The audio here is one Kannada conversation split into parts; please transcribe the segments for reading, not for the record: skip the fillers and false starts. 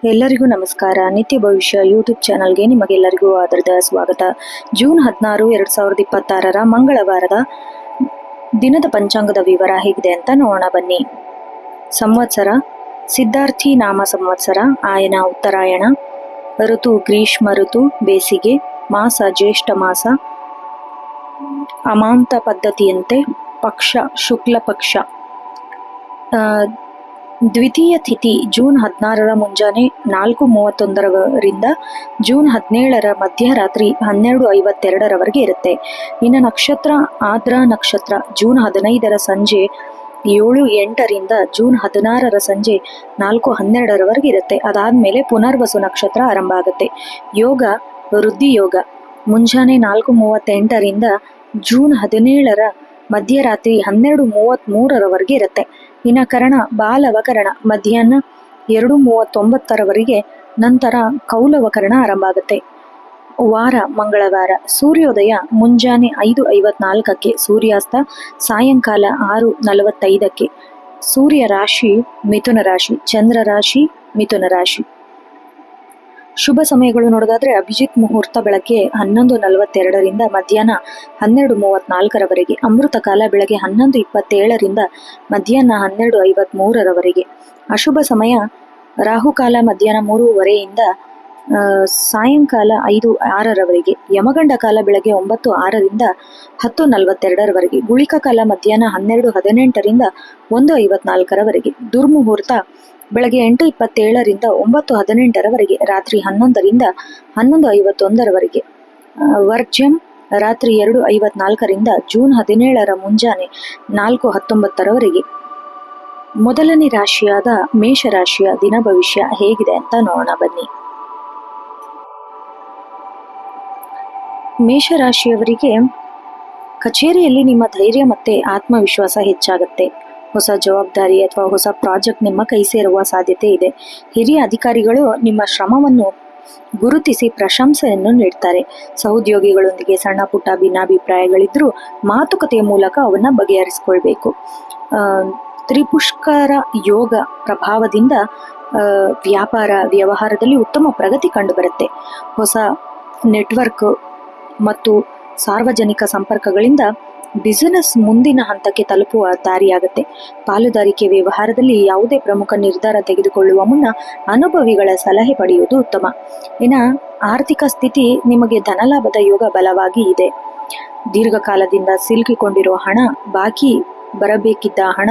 ಎಲ್ಲರಿಗೂ ನಮಸ್ಕಾರ. ನಿತ್ಯ ಭವಿಷ್ಯ ಯೂಟ್ಯೂಬ್ ಚಾನಲ್ಗೆ ನಿಮಗೆಲ್ಲರಿಗೂ ಆದರದ ಸ್ವಾಗತ. ಜೂನ್ 16, 2026 ಮಂಗಳವಾರದ ದಿನದ ಪಂಚಾಂಗದ ವಿವರ ಹೇಗಿದೆ ಅಂತ ನೋಡೋಣ ಬನ್ನಿ. ಸಂವತ್ಸರ ಸಿದ್ಧಾರ್ಥಿ ನಾಮ ಸಂವತ್ಸರ, ಆಯನ ಉತ್ತರಾಯಣ, ಋತು ಗ್ರೀಷ್ಮ ಋತು ಬೇಸಿಗೆ, ಮಾಸ ಜ್ಯೇಷ್ಠ ಮಾಸ, ಅಮಾಂತ ಪದ್ಧತಿಯಂತೆ ಪಕ್ಷ ಶುಕ್ಲ ಪಕ್ಷ. ದ್ವಿತೀಯ ತಿಥಿ ಜೂನ್ 16 ಮುಂಜಾನೆ 4:31 ಜೂನ್ 17 ಮಧ್ಯರಾತ್ರಿ 12:52 ಇರುತ್ತೆ. ಇನ್ನು ನಕ್ಷತ್ರ ಆದ್ರಾ ನಕ್ಷತ್ರ ಜೂನ್ 15 ಸಂಜೆ 7:08 ಜೂನ್ 16 ಸಂಜೆ 4:12 ಇರುತ್ತೆ. ಅದಾದ್ಮೇಲೆ ಪುನರ್ವಸು ನಕ್ಷತ್ರ ಆರಂಭ ಆಗುತ್ತೆ. ಯೋಗ ವೃದ್ಧಿ ಯೋಗ ಮುಂಜಾನೆ 4:38 ಜೂನ್ 17 ಮಧ್ಯರಾತ್ರಿ 12:33 ಇರುತ್ತೆ. ಇನ್ನು ಕರಣ ಬಾಲವಕರಣ ಮಧ್ಯಾಹ್ನ 2:39 ನಂತರ ಕೌಲವಕರಣ ಆರಂಭ ಆಗುತ್ತೆ. ವಾರ ಮಂಗಳವಾರ ಸೂರ್ಯೋದಯ ಮುಂಜಾನೆ 5:54, ಸೂರ್ಯಾಸ್ತ ಸಾಯಂಕಾಲ 6:45. ಸೂರ್ಯ ರಾಶಿ ಮಿಥುನ ರಾಶಿ, ಚಂದ್ರ ರಾಶಿ ಮಿಥುನ ರಾಶಿ. ಶುಭ ಸಮಯಗಳು ನೋಡೋದಾದ್ರೆ ಅಭಿಜಿತ್ ಮುಹೂರ್ತ ಬೆಳಗ್ಗೆ 11:42 ಮಧ್ಯಾಹ್ನ 12:34. ಅಮೃತ ಕಾಲ ಬೆಳಗ್ಗೆ 11:27 ಮಧ್ಯಾಹ್ನ 12:53. ಅಶುಭ ಸಮಯ ರಾಹುಕಾಲ ಮಧ್ಯಾಹ್ನ 3:15 ಸಾಯಂಕಾಲ 5:06. ಯಮಗಂಡ ಕಾಲ ಬೆಳಗ್ಗೆ 9:06 10:42. ಗುಳಿಕ ಕಾಲ ಮಧ್ಯಾಹ್ನ 12:18 1:54. ದುರ್ಮುಹೂರ್ತ ಬೆಳಗ್ಗೆ 8:27 9:18, ರಾತ್ರಿ 11 11:51. ವರ್ಜ್ಯಂ ರಾತ್ರಿ 2:54 ಜೂನ್ 17 ಮುಂಜಾನೆ 4:19. ಮೊದಲನೇ ರಾಶಿಯಾದ ಮೇಷರಾಶಿಯ ದಿನ ಭವಿಷ್ಯ ಹೇಗಿದೆ ಅಂತ ನೋಡೋಣ ಬನ್ನಿ. ಮೇಷರಾಶಿಯವರಿಗೆ ಕಚೇರಿಯಲ್ಲಿ ನಿಮ್ಮ ಧೈರ್ಯ ಮತ್ತೆ ಆತ್ಮವಿಶ್ವಾಸ ಹೆಚ್ಚಾಗುತ್ತೆ. ಹೊಸ ಜವಾಬ್ದಾರಿ ಅಥವಾ ಹೊಸ ಪ್ರಾಜೆಕ್ಟ್ ನಿಮ್ಮ ಕೈ ಸೇರುವ ಸಾಧ್ಯತೆ ಇದೆ. ಹಿರಿಯ ಅಧಿಕಾರಿಗಳು ನಿಮ್ಮ ಶ್ರಮವನ್ನು ಗುರುತಿಸಿ ಪ್ರಶಂಸೆಯನ್ನು ನೀಡ್ತಾರೆ. ಸಹೋದ್ಯೋಗಿಗಳೊಂದಿಗೆ ಸಣ್ಣ ಪುಟ್ಟ ಭಿನ್ನಾಭಿಪ್ರಾಯಗಳಿದ್ರೂ ಮಾತುಕತೆಯ ಮೂಲಕ ಅವನ್ನ ಬಗೆಹರಿಸಿಕೊಳ್ಬೇಕು. ತ್ರಿಪುಷ್ಕರ ಯೋಗ ಪ್ರಭಾವದಿಂದ ವ್ಯಾಪಾರ ವ್ಯವಹಾರದಲ್ಲಿ ಉತ್ತಮ ಪ್ರಗತಿ ಕಂಡುಬರುತ್ತೆ. ಹೊಸ ನೆಟ್ವರ್ಕ್ ಮತ್ತು ಸಾರ್ವಜನಿಕ ಸಂಪರ್ಕಗಳಿಂದ ಬಿಸಿನೆಸ್ ಮುಂದಿನ ಹಂತಕ್ಕೆ ತಲುಪುವ ದಾರಿಯಾಗುತ್ತೆ. ಪಾಲುದಾರಿಕೆ ವ್ಯವಹಾರದಲ್ಲಿ ಯಾವುದೇ ಪ್ರಮುಖ ನಿರ್ಧಾರ ತೆಗೆದುಕೊಳ್ಳುವ ಮುನ್ನ ಅನುಭವಿಗಳ ಸಲಹೆ ಪಡೆಯುವುದು ಉತ್ತಮ. ಇನ್ನು ಆರ್ಥಿಕ ಸ್ಥಿತಿ ನಿಮಗೆ ಧನಲಾಭದ ಯೋಗ ಬಲವಾಗಿ ಇದೆ. ದೀರ್ಘಕಾಲದಿಂದ ಸಿಲುಕಿಕೊಂಡಿರುವ ಹಣ, ಬಾಕಿ ಬರಬೇಕಿದ್ದ ಹಣ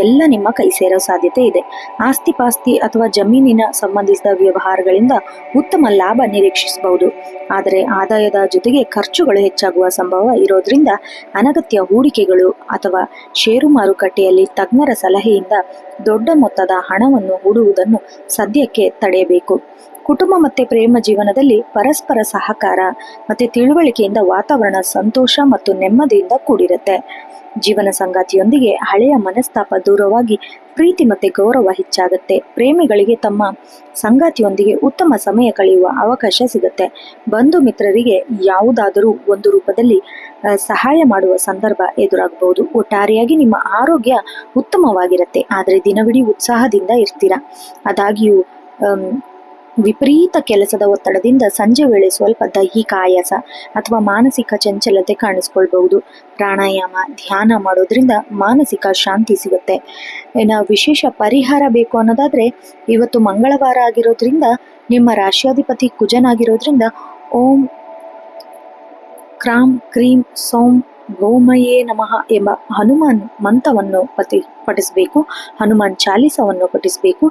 ಎಲ್ಲ ನಿಮ್ಮ ಕೈ ಸೇರೋ ಸಾಧ್ಯತೆ ಇದೆ. ಆಸ್ತಿ ಪಾಸ್ತಿ ಅಥವಾ ಜಮೀನಿನ ಸಂಬಂಧಿಸಿದ ವ್ಯವಹಾರಗಳಿಂದ ಉತ್ತಮ ಲಾಭ ನಿರೀಕ್ಷಿಸಬಹುದು. ಆದರೆ ಆದಾಯದ ಜೊತೆಗೆ ಖರ್ಚುಗಳು ಹೆಚ್ಚಾಗುವ ಸಂಭವ ಇರೋದ್ರಿಂದ ಅನಗತ್ಯ ಹೂಡಿಕೆಗಳು ಅಥವಾ ಷೇರು ಮಾರುಕಟ್ಟೆಯಲ್ಲಿ ತಜ್ಞರ ಸಲಹೆಯಿಂದ ದೊಡ್ಡ ಮೊತ್ತದ ಹಣವನ್ನು ಹೂಡುವುದನ್ನು ಸದ್ಯಕ್ಕೆ ತಡೆಯಬೇಕು. ಕುಟುಂಬ ಮತ್ತೆ ಪ್ರೇಮ ಜೀವನದಲ್ಲಿ ಪರಸ್ಪರ ಸಹಕಾರ ಮತ್ತೆ ತಿಳುವಳಿಕೆಯಿಂದ ವಾತಾವರಣ ಸಂತೋಷ ಮತ್ತು ನೆಮ್ಮದಿಯಿಂದ ಕೂಡಿರುತ್ತೆ. ಜೀವನ ಸಂಗಾತಿಯೊಂದಿಗೆ ಹಳೆಯ ಮನಸ್ತಾಪ ದೂರವಾಗಿ ಪ್ರೀತಿ ಮತ್ತೆ ಗೌರವ ಹೆಚ್ಚಾಗುತ್ತೆ. ಪ್ರೇಮಿಗಳಿಗೆ ತಮ್ಮ ಸಂಗಾತಿಯೊಂದಿಗೆ ಉತ್ತಮ ಸಮಯ ಕಳೆಯುವ ಅವಕಾಶ ಸಿಗುತ್ತೆ. ಬಂಧು ಮಿತ್ರರಿಗೆ ಯಾವುದಾದರೂ ಒಂದು ರೂಪದಲ್ಲಿ ಸಹಾಯ ಮಾಡುವ ಸಂದರ್ಭ ಎದುರಾಗಬಹುದು. ಒಟ್ಟಾರೆಯಾಗಿ ನಿಮ್ಮ ಆರೋಗ್ಯ ಉತ್ತಮವಾಗಿರುತ್ತೆ, ಆದರೆ ದಿನವಿಡೀ ಉತ್ಸಾಹದಿಂದ ಇರ್ತೀರ. ಆದಾಗ್ಯೂ ವಿಪರೀತ ಕೆಲಸದ ಒತ್ತಡದಿಂದ ಸಂಜೆ ವೇಳೆ ಸ್ವಲ್ಪ ದೈಹಿಕ ಆಯಾಸ ಅಥವಾ ಮಾನಸಿಕ ಚಂಚಲತೆ ಕಾಣಿಸ್ಕೊಳ್ಬಹುದು. ಪ್ರಾಣಾಯಾಮ ಧ್ಯಾನ ಮಾಡೋದ್ರಿಂದ ಮಾನಸಿಕ ಶಾಂತಿ ಸಿಗುತ್ತೆ. ಇನ್ನು ವಿಶೇಷ ಪರಿಹಾರ ಬೇಕು ಅನ್ನೋದಾದ್ರೆ ಇವತ್ತು ಮಂಗಳವಾರ ಆಗಿರೋದ್ರಿಂದ ನಿಮ್ಮ ರಾಶಿಯಾಧಿಪತಿ ಕುಜನಾಗಿರೋದ್ರಿಂದ ಓಂ ಕ್ರಾಂ ಕ್ರೀಂ ಸೌಂ ಭೌಮಯೇ ನಮಃ ಎಂಬ ಹನುಮಾನ್ ಮಂತ್ರವನ್ನು ಪಠಿಸಬೇಕು. ಹನುಮಾನ್ ಚಾಲಿಸವನ್ನು ಪಠಿಸಬೇಕು.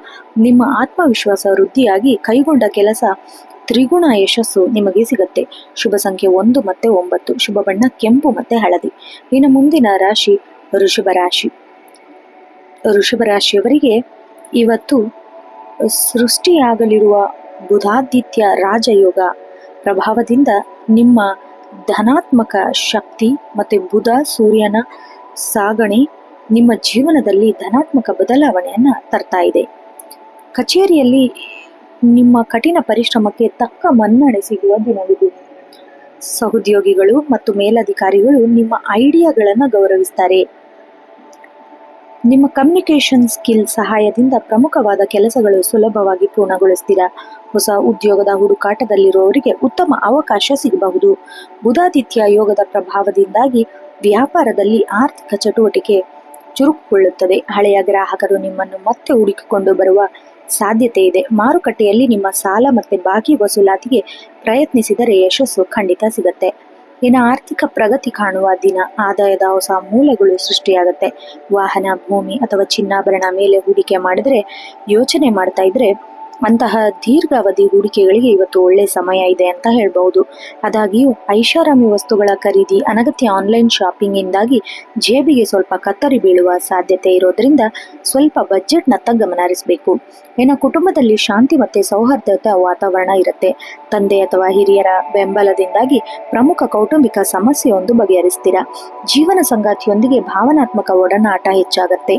ನಿಮ್ಮ ಆತ್ಮವಿಶ್ವಾಸ ವೃದ್ಧಿಯಾಗಿ ಕೈಗೊಂಡ ಕೆಲಸ ತ್ರಿಗುಣ ಯಶಸ್ಸು ನಿಮಗೆ ಸಿಗುತ್ತೆ. ಶುಭ ಸಂಖ್ಯೆ 1 ಮತ್ತು 9. ಶುಭ ಬಣ್ಣ ಕೆಂಪು ಮತ್ತೆ ಹಳದಿ. ಇನ್ನು ಮುಂದಿನ ರಾಶಿ ಋಷಭ ರಾಶಿ. ಋಷಭ ರಾಶಿಯವರಿಗೆ ಇವತ್ತು ಸೃಷ್ಟಿಯಾಗಲಿರುವ ಬುಧಾದಿತ್ಯ ರಾಜಯೋಗ ಪ್ರಭಾವದಿಂದ ನಿಮ್ಮ ಧನಾತ್ಮಕ ಶಕ್ತಿ ಮತ್ತೆ ಬುಧ ಸೂರ್ಯನ ಸಾಗಣೆ ನಿಮ್ಮ ಜೀವನದಲ್ಲಿ ಧನಾತ್ಮಕ ಬದಲಾವಣೆಯನ್ನ ತರ್ತಾ ಇದೆ. ಕಚೇರಿಯಲ್ಲಿ ನಿಮ್ಮ ಕಠಿಣ ಪರಿಶ್ರಮಕ್ಕೆ ತಕ್ಕ ಮನ್ನಣೆ ಸಿಗುವ ದಿನವಿದು. ಸಹೋದ್ಯೋಗಿಗಳು ಮತ್ತು ಮೇಲಧಿಕಾರಿಗಳು ನಿಮ್ಮ ಐಡಿಯಾಗಳನ್ನು ಗೌರವಿಸ್ತಾರೆ. ನಿಮ್ಮ ಕಮ್ಯುನಿಕೇಷನ್ ಸ್ಕಿಲ್ ಸಹಾಯದಿಂದ ಪ್ರಮುಖವಾದ ಕೆಲಸಗಳು ಸುಲಭವಾಗಿ ಪೂರ್ಣಗೊಳಿಸ್ತೀರಾ. ಹೊಸ ಉದ್ಯೋಗದ ಹುಡುಕಾಟದಲ್ಲಿರುವವರಿಗೆ ಉತ್ತಮ ಅವಕಾಶ ಸಿಗಬಹುದು. ಬುಧಾದಿತ್ಯ ಯೋಗದ ಪ್ರಭಾವದಿಂದಾಗಿ ವ್ಯಾಪಾರದಲ್ಲಿ ಆರ್ಥಿಕ ಚಟುವಟಿಕೆ ಚುರುಕುಗೊಳ್ಳುತ್ತದೆ. ಹಳೆಯ ಗ್ರಾಹಕರು ನಿಮ್ಮನ್ನು ಮತ್ತೆ ಹುಡುಕಿಕೊಂಡು ಬರುವ ಸಾಧ್ಯತೆ ಇದೆ. ಮಾರುಕಟ್ಟೆಯಲ್ಲಿ ನಿಮ್ಮ ಸಾಲ ಮತ್ತೆ ಬಾಕಿ ವಸೂಲಾತಿಗೆ ಪ್ರಯತ್ನಿಸಿದರೆ ಯಶಸ್ಸು ಖಂಡಿತ ಸಿಗತ್ತೆ. ಇನ್ನು ಆರ್ಥಿಕ ಪ್ರಗತಿ ಕಾಣುವ ದಿನ. ಆದಾಯದ ಹೊಸ ಮೂಲಗಳು ಸೃಷ್ಟಿಯಾಗತ್ತೆ. ವಾಹನ, ಭೂಮಿ ಅಥವಾ ಚಿನ್ನಾಭರಣ ಮೇಲೆ ಹೂಡಿಕೆ ಮಾಡಿದ್ರೆ ಯೋಚನೆ ಮಾಡ್ತಾ ಇದ್ರೆ ಅಂತಹ ದೀರ್ಘಾವಧಿ ಹೂಡಿಕೆಗಳಿಗೆ ಇವತ್ತು ಒಳ್ಳೆ ಸಮಯ ಇದೆ ಅಂತ ಹೇಳ್ಬಹುದು. ಆದಾಗ್ಯೂ ಐಷಾರಾಮಿ ವಸ್ತುಗಳ ಖರೀದಿ, ಅನಗತ್ಯ ಆನ್ಲೈನ್ ಶಾಪಿಂಗ್ ಇಂದಾಗಿ ಜೇಬಿಗೆ ಸ್ವಲ್ಪ ಕತ್ತರಿ ಬೀಳುವ ಸಾಧ್ಯತೆ ಇರೋದ್ರಿಂದ ಸ್ವಲ್ಪ ಬಜೆಟ್ನತ್ತ ಗಮನ ಹರಿಸಬೇಕು. ಇನ್ನು ಕುಟುಂಬದಲ್ಲಿ ಶಾಂತಿ ಮತ್ತೆ ಸೌಹಾರ್ದದ ವಾತಾವರಣ ಇರುತ್ತೆ. ತಂದೆ ಅಥವಾ ಹಿರಿಯರ ಬೆಂಬಲದಿಂದಾಗಿ ಪ್ರಮುಖ ಕೌಟುಂಬಿಕ ಸಮಸ್ಯೆಯೊಂದು ಬಗೆಹರಿಸ್ತೀರಾ. ಜೀವನ ಸಂಗಾತಿಯೊಂದಿಗೆ ಭಾವನಾತ್ಮಕ ಒಡನಾಟ ಹೆಚ್ಚಾಗತ್ತೆ.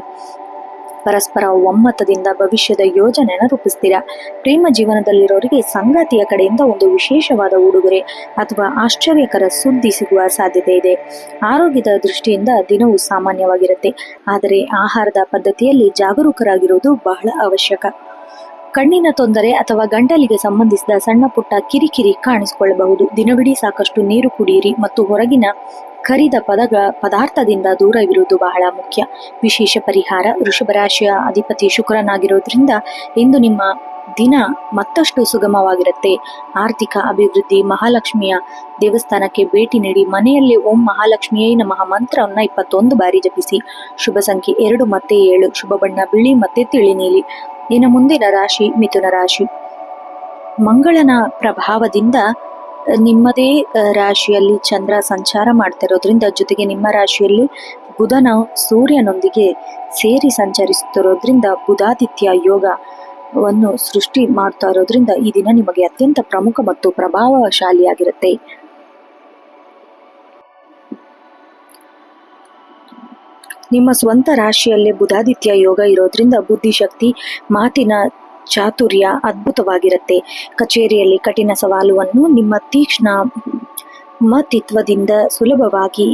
ಪರಸ್ಪರ ಒಮ್ಮತದಿಂದ ಭವಿಷ್ಯದ ಯೋಜನೆಯನ್ನು ರೂಪಿಸ್ತೀರಾ. ಪ್ರೇಮ ಜೀವನದಲ್ಲಿರೋರಿಗೆ ಸಂಗಾತಿಯ ಕಡೆಯಿಂದ ಒಂದು ವಿಶೇಷವಾದ ಉಡುಗೊರೆ ಅಥವಾ ಆಶ್ಚರ್ಯಕರ ಸುದ್ದಿ ಸಿಗುವ ಸಾಧ್ಯತೆ ಇದೆ. ಆರೋಗ್ಯದ ದೃಷ್ಟಿಯಿಂದ ದಿನವೂ ಸಾಮಾನ್ಯವಾಗಿರುತ್ತೆ, ಆದರೆ ಆಹಾರದ ಪದ್ಧತಿಯಲ್ಲಿ ಜಾಗರೂಕರಾಗಿರುವುದು ಬಹಳ ಅವಶ್ಯಕ. ಕಣ್ಣಿನ ತೊಂದರೆ ಅಥವಾ ಗಂಟಲಿಗೆ ಸಂಬಂಧಿಸಿದ ಸಣ್ಣ ಪುಟ್ಟ ಕಿರಿಕಿರಿ ಕಾಣಿಸಿಕೊಳ್ಳಬಹುದು. ದಿನವಿಡೀ ಸಾಕಷ್ಟು ನೀರು ಕುಡಿಯಿರಿ ಮತ್ತು ಹೊರಗಿನ ಕರಿದ ಪದಾರ್ಥದಿಂದ ದೂರವಿರುವುದು ಬಹಳ ಮುಖ್ಯ. ವಿಶೇಷ ಪರಿಹಾರ. ವೃಷಭ ರಾಶಿಯ ಅಧಿಪತಿ ಶುಕ್ರನಾಗಿರೋದ್ರಿಂದ ಇಂದು ನಿಮ್ಮ ದಿನ ಮತ್ತಷ್ಟು ಸುಗಮವಾಗಿರುತ್ತೆ. ಆರ್ಥಿಕ ಅಭಿವೃದ್ಧಿ. ಮಹಾಲಕ್ಷ್ಮಿಯ ದೇವಸ್ಥಾನಕ್ಕೆ ಭೇಟಿ ನೀಡಿ ಮನೆಯಲ್ಲಿ ಓಂ ಮಹಾಲಕ್ಷ್ಮಿಯೇ ನಮಃ ಮಂತ್ರವನ್ನ 21 ಬಾರಿ ಜಪಿಸಿ. ಶುಭ ಸಂಖ್ಯೆ 2 ಮತ್ತೆ 7. ಶುಭ ಬಣ್ಣ ಬಿಳಿ ಮತ್ತೆ ತಿಳಿ ನೀಲಿ. ಇನ್ನು ಮುಂದಿನ ರಾಶಿ ಮಿಥುನ ರಾಶಿ. ಮಂಗಳನ ಪ್ರಭಾವದಿಂದ ನಿಮ್ಮದೇ ರಾಶಿಯಲ್ಲಿ ಚಂದ್ರ ಸಂಚಾರ ಮಾಡ್ತಿರೋದ್ರಿಂದ, ಜೊತೆಗೆ ನಿಮ್ಮ ರಾಶಿಯಲ್ಲಿ ಬುಧನ ಸೂರ್ಯನೊಂದಿಗೆ ಸೇರಿ ಸಂಚರಿಸುತ್ತಿರೋದ್ರಿಂದ ಬುಧಾದಿತ್ಯ ಯೋಗವನ್ನು ಸೃಷ್ಟಿ ಮಾಡ್ತಾ ಇರೋದ್ರಿಂದ ಈ ದಿನ ನಿಮಗೆ ಅತ್ಯಂತ ಪ್ರಮುಖ ಮತ್ತು ಪ್ರಭಾವಶಾಲಿಯಾಗಿರುತ್ತೆ. ನಿಮ್ಮ ಸ್ವಂತ ರಾಶಿಯಲ್ಲೇ ಬುಧಾದಿತ್ಯ ಯೋಗ ಇರೋದ್ರಿಂದ ಬುದ್ಧಿಶಕ್ತಿ, ಮಾತಿನ ಚಾತುರ್ಯ ಅದ್ಭುತವಾಗಿರುತ್ತೆ. ಕಚೇರಿಯಲ್ಲಿ ಕಠಿಣ ಸವಾಲುವನ್ನು ನಿಮ್ಮ ತೀಕ್ಷ್ಣ ಮತಿತ್ವದಿಂದ ಸುಲಭವಾಗಿ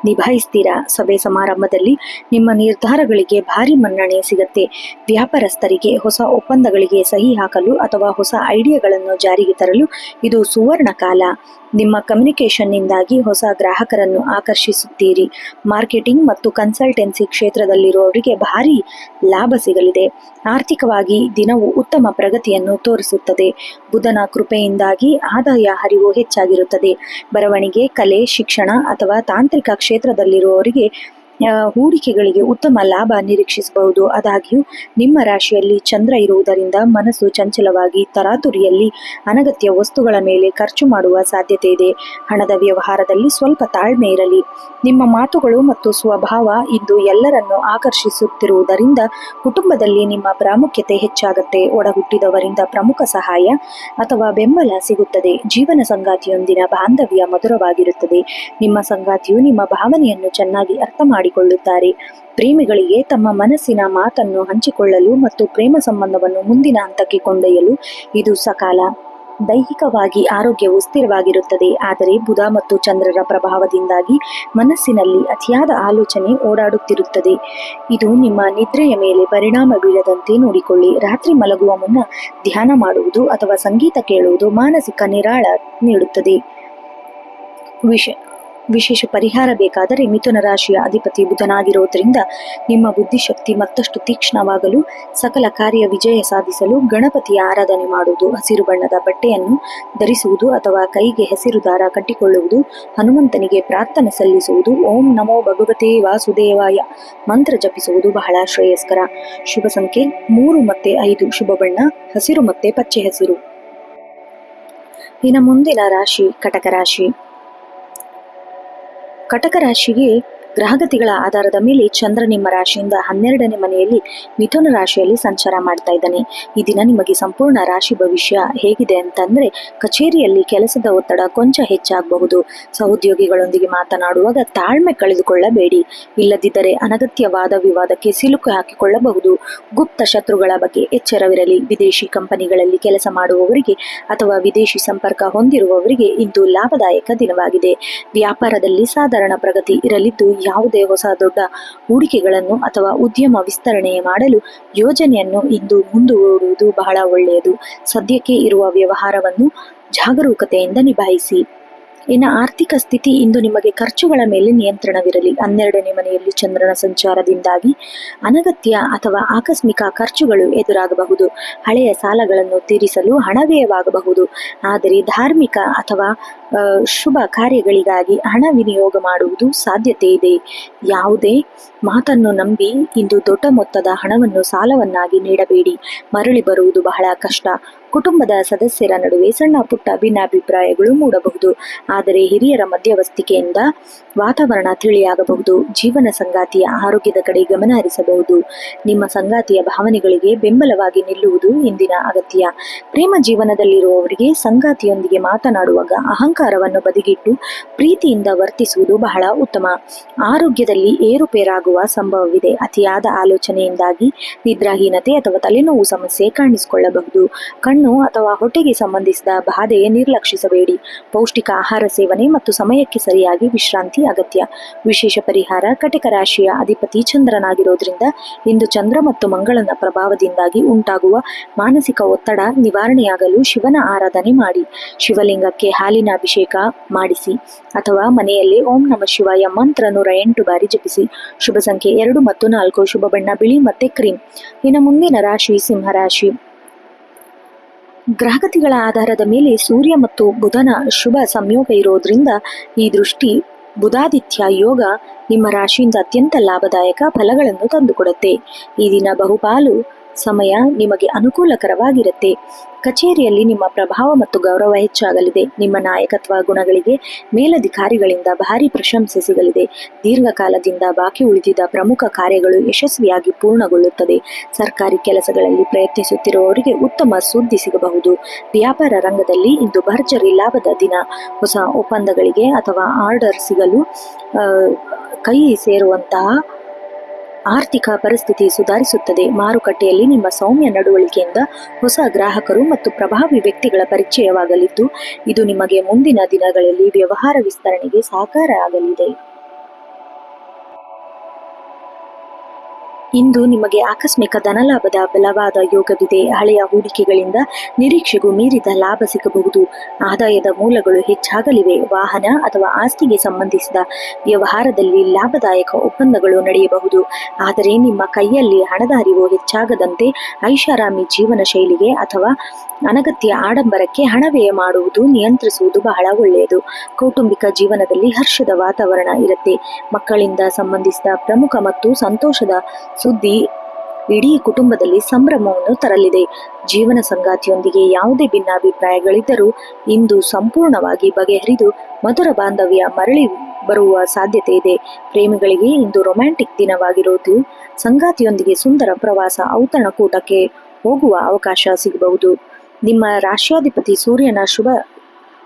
ನಿಭಾಯಿಸ್ತೀರಾ. ಸಭೆ ಸಮಾರಂಭದಲ್ಲಿ ನಿಮ್ಮ ನಿರ್ಧಾರಗಳಿಗೆ ಭಾರಿ ಮನ್ನಣೆ ಸಿಗತ್ತೆ. ವ್ಯಾಪಾರಸ್ಥರಿಗೆ ಹೊಸ ಒಪ್ಪಂದಗಳಿಗೆ ಸಹಿ ಹಾಕಲು ಅಥವಾ ಹೊಸ ಐಡಿಯಾಗಳನ್ನು ಜಾರಿಗೆ ತರಲು ಇದು ಸುವರ್ಣ ಕಾಲ. ನಿಮ್ಮ ಕಮ್ಯುನಿಕೇಷನ್ನಿಂದಾಗಿ ಹೊಸ ಗ್ರಾಹಕರನ್ನು ಆಕರ್ಷಿಸುತ್ತೀರಿ. ಮಾರ್ಕೆಟಿಂಗ್ ಮತ್ತು ಕನ್ಸಲ್ಟೆನ್ಸಿ ಕ್ಷೇತ್ರದಲ್ಲಿರುವವರಿಗೆ ಭಾರಿ ಲಾಭ ಸಿಗಲಿದೆ. ಆರ್ಥಿಕವಾಗಿ ದಿನವು ಉತ್ತಮ ಪ್ರಗತಿಯನ್ನು ತೋರಿಸುತ್ತದೆ. ಬುಧನ ಕೃಪೆಯಿಂದಾಗಿ ಆದಾಯ ಹರಿವು ಹೆಚ್ಚಾಗಿರುತ್ತದೆ. ಬರವಣಿಗೆ, ಕಲೆ, ಶಿಕ್ಷಣ ಅಥವಾ ತಾಂತ್ರಿಕ ಕ್ಷೇತ್ರದಲ್ಲಿರುವವರಿಗೆ ಹೂಡಿಕೆಗಳಿಗೆ ಉತ್ತಮ ಲಾಭ ನಿರೀಕ್ಷಿಸಬಹುದು. ಆದಾಗ್ಯೂ ನಿಮ್ಮ ರಾಶಿಯಲ್ಲಿ ಚಂದ್ರ ಇರುವುದರಿಂದ ಮನಸ್ಸು ಚಂಚಲವಾಗಿ ತರಾತುರಿಯಲ್ಲಿ ಅನಗತ್ಯ ವಸ್ತುಗಳ ಮೇಲೆ ಖರ್ಚು ಮಾಡುವ ಸಾಧ್ಯತೆ ಇದೆ. ಹಣದ ವ್ಯವಹಾರದಲ್ಲಿ ಸ್ವಲ್ಪ ತಾಳ್ಮೆ ಇರಲಿ. ನಿಮ್ಮ ಮಾತುಗಳು ಮತ್ತು ಸ್ವಭಾವ ಇಂದು ಎಲ್ಲರನ್ನು ಆಕರ್ಷಿಸುತ್ತಿರುವುದರಿಂದ ಕುಟುಂಬದಲ್ಲಿ ನಿಮ್ಮ ಪ್ರಾಮುಖ್ಯತೆ ಹೆಚ್ಚಾಗುತ್ತೆ. ಒಡಹುಟ್ಟಿದವರಿಂದ ಪ್ರಮುಖ ಸಹಾಯ ಅಥವಾ ಬೆಂಬಲ ಸಿಗುತ್ತದೆ. ಜೀವನ ಸಂಗಾತಿಯೊಂದಿನ ಬಾಂಧವ್ಯ ಮಧುರವಾಗಿರುತ್ತದೆ. ನಿಮ್ಮ ಸಂಗಾತಿಯು ನಿಮ್ಮ ಭಾವನೆಯನ್ನು ಚೆನ್ನಾಗಿ ಅರ್ಥ ಮಾಡಿಕೊಳ್ಳುತ್ತಾರೆ. ಪ್ರೇಮಿಗಳಿಗೆ ತಮ್ಮ ಮನಸ್ಸಿನ ಮಾತನ್ನು ಹಂಚಿಕೊಳ್ಳಲು ಮತ್ತು ಪ್ರೇಮ ಸಂಬಂಧವನ್ನು ಮುಂದಿನ ಹಂತಕ್ಕೆ ಕೊಂಡೊಯ್ಯಲು ಇದು ಸಕಾಲ. ದೈಹಿಕವಾಗಿ ಆರೋಗ್ಯವು ಸ್ಥಿರವಾಗಿರುತ್ತದೆ, ಆದರೆ ಬುಧ ಮತ್ತು ಚಂದ್ರರ ಪ್ರಭಾವದಿಂದಾಗಿ ಮನಸ್ಸಿನಲ್ಲಿ ಅತಿಯಾದ ಆಲೋಚನೆ ಓಡಾಡುತ್ತಿರುತ್ತದೆ. ಇದು ನಿಮ್ಮ ನಿದ್ರೆಯ ಮೇಲೆ ಪರಿಣಾಮ ಬೀಳದಂತೆ ನೋಡಿಕೊಳ್ಳಿ. ರಾತ್ರಿ ಮಲಗುವ ಮುನ್ನ ಧ್ಯಾನ ಮಾಡುವುದು ಅಥವಾ ಸಂಗೀತ ಕೇಳುವುದು ಮಾನಸಿಕ ನಿರಾಳ ನೀಡುತ್ತದೆ. ವಿಶೇಷ ಪರಿಹಾರ ಬೇಕಾದರೆ ಮಿಥುನ ರಾಶಿಯ ಅಧಿಪತಿ ಬುಧನಾಗಿರೋದ್ರಿಂದ ನಿಮ್ಮ ಬುದ್ಧಿಶಕ್ತಿ ಮತ್ತಷ್ಟು ತೀಕ್ಷ್ಣವಾಗಲು, ಸಕಲ ಕಾರ್ಯ ವಿಜಯ ಸಾಧಿಸಲು ಗಣಪತಿಯ ಆರಾಧನೆ ಮಾಡುವುದು, ಹಸಿರು ಬಣ್ಣದ ಬಟ್ಟೆಯನ್ನು ಧರಿಸುವುದು ಅಥವಾ ಕೈಗೆ ಹಸಿರು ದಾರ ಕಟ್ಟಿಕೊಳ್ಳುವುದು, ಹನುಮಂತನಿಗೆ ಪ್ರಾರ್ಥನೆ ಸಲ್ಲಿಸುವುದು, ಓಂ ನಮೋ ಭಗವತೆ ವಾಸುದೇವಾಯ ಮಂತ್ರ ಜಪಿಸುವುದು ಬಹಳ ಶ್ರೇಯಸ್ಕರ. ಶುಭ ಸಂಖ್ಯೆ 3 ಮತ್ತೆ 5. ಶುಭ ಬಣ್ಣ ಹಸಿರು ಮತ್ತೆ ಪಚ್ಚೆ ಹಸಿರು. ಇನ್ನು ಮುಂದಿನ ರಾಶಿ ಕಟಕ ರಾಶಿ. ಕಟಕ ರಾಶಿಗೆ ಗ್ರಹಗತಿಗಳ ಆಧಾರದ ಮೇಲೆ ಚಂದ್ರ ನಿಮ್ಮ ರಾಶಿಯಿಂದ 12ನೇ ಮನೆಯಲ್ಲಿ ಮಿಥುನ ರಾಶಿಯಲ್ಲಿ ಸಂಚಾರ ಮಾಡ್ತಾ ಇದ್ದಾನೆ. ಈ ದಿನ ನಿಮಗೆ ಸಂಪೂರ್ಣ ರಾಶಿ ಭವಿಷ್ಯ ಹೇಗಿದೆ ಅಂತಂದ್ರೆ, ಕಚೇರಿಯಲ್ಲಿ ಕೆಲಸದ ಒತ್ತಡ ಕೊಂಚ ಹೆಚ್ಚಾಗಬಹುದು. ಸಹೋದ್ಯೋಗಿಗಳೊಂದಿಗೆ ಮಾತನಾಡುವಾಗ ತಾಳ್ಮೆ ಕಳೆದುಕೊಳ್ಳಬೇಡಿ, ಇಲ್ಲದಿದ್ದರೆ ಅನಗತ್ಯ ವಾದ ವಿವಾದಕ್ಕೆ ಸಿಲುಕು ಹಾಕಿಕೊಳ್ಳಬಹುದು. ಗುಪ್ತ ಶತ್ರುಗಳ ಬಗ್ಗೆ ಎಚ್ಚರವಿರಲಿ. ವಿದೇಶಿ ಕಂಪನಿಗಳಲ್ಲಿ ಕೆಲಸ ಮಾಡುವವರಿಗೆ ಅಥವಾ ವಿದೇಶಿ ಸಂಪರ್ಕ ಹೊಂದಿರುವವರಿಗೆ ಇಂದು ಲಾಭದಾಯಕ ದಿನವಾಗಿದೆ. ವ್ಯಾಪಾರದಲ್ಲಿ ಸಾಧಾರಣ ಪ್ರಗತಿ ಇರಲಿದ್ದು ಯಾವುದೇ ಹೊಸ ದೊಡ್ಡ ಹೂಡಿಕೆಗಳನ್ನು ಅಥವಾ ಉದ್ಯಮ ವಿಸ್ತರಣೆ ಮಾಡಲು ಯೋಜನೆಯನ್ನು ಇಂದು ಮುಂದೂಡುವುದು ಬಹಳ ಒಳ್ಳೆಯದು. ಸದ್ಯಕ್ಕೆ ಇರುವ ವ್ಯವಹಾರವನ್ನು ಜಾಗರೂಕತೆಯಿಂದ ನಿಭಾಯಿಸಿ. ಇನ್ನು ಆರ್ಥಿಕ ಸ್ಥಿತಿ, ಇಂದು ನಿಮಗೆ ಖರ್ಚುಗಳ ಮೇಲೆ ನಿಯಂತ್ರಣವಿರಲಿ. 12ನೇ ಮನೆಯಲ್ಲಿ ಚಂದ್ರನ ಸಂಚಾರದಿಂದಾಗಿ ಅನಗತ್ಯ ಅಥವಾ ಆಕಸ್ಮಿಕ ಖರ್ಚುಗಳು ಎದುರಾಗಬಹುದು. ಹಳೆಯ ಸಾಲಗಳನ್ನು ತೀರಿಸಲು ಹಣ ವ್ಯಯವಾಗಬಹುದು. ಆದರೆ ಧಾರ್ಮಿಕ ಅಥವಾ ಶುಭ ಕಾರ್ಯಗಳಿಗಾಗಿ ಹಣ ವಿನಿಯೋಗ ಮಾಡುವುದು ಸಾಧ್ಯತೆ ಇದೆ. ಯಾವುದೇ ಮಾತನ್ನು ನಂಬಿ ಇಂದು ದೊಡ್ಡ ಮೊತ್ತದ ಹಣವನ್ನು ಸಾಲವನ್ನಾಗಿ ನೀಡಬೇಡಿ. ಮರಳಿ ಬರುವುದು ಬಹಳ ಕಷ್ಟ. ಕುಟುಂಬದ ಸದಸ್ಯರ ನಡುವೆ ಸಣ್ಣ ಪುಟ್ಟ ಭಿನ್ನಾಭಿಪ್ರಾಯಗಳು ಮೂಡಬಹುದು. ಆದರೆ ಹಿರಿಯರ ಮಧ್ಯವರ್ತಿಕೆಯಿಂದ ವಾತಾವರಣ ತಿಳಿಯಾಗಬಹುದು. ಜೀವನ ಸಂಗಾತಿಯ ಆರೋಗ್ಯದ ಕಡೆ ಗಮನ ಹರಿಸಬಹುದು. ನಿಮ್ಮ ಸಂಗಾತಿಯ ಭಾವನೆಗಳಿಗೆ ಬೆಂಬಲವಾಗಿ ನಿಲ್ಲುವುದು ಇಂದಿನ ಅಗತ್ಯ. ಪ್ರೇಮ ಜೀವನದಲ್ಲಿರುವವರಿಗೆ ಸಂಗಾತಿಯೊಂದಿಗೆ ಮಾತನಾಡುವಾಗ ಅಹಂಕಾರವನ್ನು ಬದಿಗಿಟ್ಟು ಪ್ರೀತಿಯಿಂದ ವರ್ತಿಸುವುದು ಬಹಳ ಉತ್ತಮ. ಆರೋಗ್ಯದಲ್ಲಿ ಏರುಪೇರಾಗುವ ಸಂಭವವಿದೆ. ಅತಿಯಾದ ಆಲೋಚನೆಯಿಂದಾಗಿ ನಿದ್ರಾಹೀನತೆ ಅಥವಾ ತಲೆನೋವು ಸಮಸ್ಯೆ ಕಾಣಿಸಿಕೊಳ್ಳಬಹುದು. ಕಣ್ಣು ಅಥವಾ ಹೊಟ್ಟೆಗೆ ಸಂಬಂಧಿಸಿದ ಬಾಧೆ ನಿರ್ಲಕ್ಷಿಸಬೇಡಿ. ಪೌಷ್ಟಿಕ ಆಹಾರ ಸೇವನೆ ಮತ್ತು ಸಮಯಕ್ಕೆ ಸರಿಯಾಗಿ ವಿಶ್ರಾಂತಿ ಅಗತ್ಯ. ವಿಶೇಷ ಪರಿಹಾರ, ಕಟಕ ರಾಶಿಯ ಅಧಿಪತಿ ಚಂದ್ರನಾಗಿರೋದ್ರಿಂದ ಇಂದು ಚಂದ್ರ ಮತ್ತು ಮಂಗಳನ ಪ್ರಭಾವದಿಂದಾಗಿ ಉಂಟಾಗುವ ಮಾನಸಿಕ ಒತ್ತಡ ನಿವಾರಣೆಯಾಗಲು ಶಿವನ ಆರಾಧನೆ ಮಾಡಿ. ಶಿವಲಿಂಗಕ್ಕೆ ಹಾಲಿನ ಅಭಿಷೇಕ ಮಾಡಿಸಿ ಅಥವಾ ಮನೆಯಲ್ಲಿ ಓಂ ನಮಃ ಶಿವಾಯ ಮಂತ್ರ 108 ಬಾರಿ ಜಪಿಸಿ. ಶುಭ ಸಂಖ್ಯೆ 2 ಮತ್ತು 4. ಶುಭ ಬಣ್ಣ ಬಿಳಿ ಮತ್ತೆ ಕ್ರೀಮ್. ಇನ್ನು ಮುಂದಿನ ರಾಶಿ ಸಿಂಹರಾಶಿ. ಗ್ರಹಗತಿಗಳ ಆಧಾರದ ಮೇಲೆ ಸೂರ್ಯ ಮತ್ತು ಬುಧನ ಶುಭ ಸಂಯೋಗ ಇರೋದ್ರಿಂದ ಈ ದೃಷ್ಟಿ ಬುಧಾದಿತ್ಯ ಯೋಗ ನಿಮ್ಮ ರಾಶಿಯಿಂದ ಅತ್ಯಂತ ಲಾಭದಾಯಕ ಫಲಗಳನ್ನು ತಂದುಕೊಡುತ್ತೆ. ಈ ದಿನ ಬಹುಪಾಲು ಸಮಯ ನಿಮಗೆ ಅನುಕೂಲಕರವಾಗಿರುತ್ತೆ. ಕಚೇರಿಯಲ್ಲಿ ನಿಮ್ಮ ಪ್ರಭಾವ ಮತ್ತು ಗೌರವ ಹೆಚ್ಚಾಗಲಿದೆ. ನಿಮ್ಮ ನಾಯಕತ್ವ ಗುಣಗಳಿಗೆ ಮೇಲಧಿಕಾರಿಗಳಿಂದ ಭಾರಿ ಪ್ರಶಂಸೆ ಸಿಗಲಿದೆ. ದೀರ್ಘಕಾಲದಿಂದ ಬಾಕಿ ಉಳಿದಿದ್ದ ಪ್ರಮುಖ ಕಾರ್ಯಗಳು ಯಶಸ್ವಿಯಾಗಿ ಪೂರ್ಣಗೊಳ್ಳುತ್ತದೆ. ಸರ್ಕಾರಿ ಕೆಲಸಗಳಲ್ಲಿ ಪ್ರಯತ್ನಿಸುತ್ತಿರುವವರಿಗೆ ಉತ್ತಮ ಸುದ್ದಿ ಸಿಗಬಹುದು. ವ್ಯಾಪಾರ ರಂಗದಲ್ಲಿ ಇಂದು ಭರ್ಜರಿ ಲಾಭದ ದಿನ. ಹೊಸ ಒಪ್ಪಂದಗಳಿಗೆ ಅಥವಾ ಆರ್ಡರ್ ಸಿಗಲು ಕೈ ಸೇರುವಂತಹ ಆರ್ಥಿಕ ಪರಿಸ್ಥಿತಿ ಸುಧಾರಿಸುತ್ತದೆ. ಮಾರುಕಟ್ಟೆಯಲ್ಲಿ ನಿಮ್ಮ ಸೌಮ್ಯ ನಡವಳಿಕೆಯಿಂದ ಹೊಸ ಗ್ರಾಹಕರು ಮತ್ತು ಪ್ರಭಾವಿ ವ್ಯಕ್ತಿಗಳ ಪರಿಚಯವಾಗಲಿದ್ದು, ಇದು ನಿಮಗೆ ಮುಂದಿನ ದಿನಗಳಲ್ಲಿ ವ್ಯವಹಾರ ವಿಸ್ತರಣೆಗೆ ಸಹಕಾರ ಆಗಲಿದೆ. ಇಂದು ನಿಮಗೆ ಆಕಸ್ಮಿಕ ಧನಲಾಭದ ಬಲವಾದ ಯೋಗವಿದೆ. ಹಳೆಯ ಹೂಡಿಕೆಗಳಿಂದ ನಿರೀಕ್ಷೆಗೂ ಮೀರಿದ ಲಾಭ ಸಿಗಬಹುದು. ಆದಾಯದ ಮೂಲಗಳು ಹೆಚ್ಚಾಗಲಿವೆ. ವಾಹನ ಅಥವಾ ಆಸ್ತಿಗೆ ಸಂಬಂಧಿಸಿದ ವ್ಯವಹಾರದಲ್ಲಿ ಲಾಭದಾಯಕ ಒಪ್ಪಂದಗಳು ನಡೆಯಬಹುದು. ಆದರೆ ನಿಮ್ಮ ಕೈಯಲ್ಲಿ ಹಣದ ಹರಿವು ಹೆಚ್ಚಾಗದಂತೆ ಐಷಾರಾಮಿ ಜೀವನ ಶೈಲಿಗೆ ಅಥವಾ ಅನಗತ್ಯ ಆಡಂಬರಕ್ಕೆ ಹಣ ವ್ಯಯ ಮಾಡುವುದು ನಿಯಂತ್ರಿಸುವುದು ಬಹಳ ಒಳ್ಳೆಯದು. ಕೌಟುಂಬಿಕ ಜೀವನದಲ್ಲಿ ಹರ್ಷದ ವಾತಾವರಣ ಇರುತ್ತೆ. ಮಕ್ಕಳಿಂದ ಸಂಬಂಧಿಸಿದ ಪ್ರಮುಖ ಮತ್ತು ಸಂತೋಷದ ಸುದ್ದಿ ಇಡೀ ಕುಟುಂಬದಲ್ಲಿ ಸಂಭ್ರಮವನ್ನು ತರಲಿದೆ. ಜೀವನ ಸಂಗಾತಿಯೊಂದಿಗೆ ಯಾವುದೇ ಭಿನ್ನಾಭಿಪ್ರಾಯಗಳಿದ್ದರೂ ಇಂದು ಸಂಪೂರ್ಣವಾಗಿ ಬಗೆಹರಿದು ಮಧುರ ಬಾಂಧವ್ಯ ಮರಳಿ ಬರುವ ಸಾಧ್ಯತೆ ಇದೆ. ಪ್ರೇಮಿಗಳಿಗೆ ಇಂದು ರೊಮ್ಯಾಂಟಿಕ್ ದಿನವಾಗಿರುವುದು. ಸಂಗಾತಿಯೊಂದಿಗೆ ಸುಂದರ ಪ್ರವಾಸ, ಔತಣಕೂಟಕ್ಕೆ ಹೋಗುವ ಅವಕಾಶ ಸಿಗಬಹುದು. ನಿಮ್ಮ ರಾಶ್ಯಾಧಿಪತಿ ಸೂರ್ಯನ ಶುಭ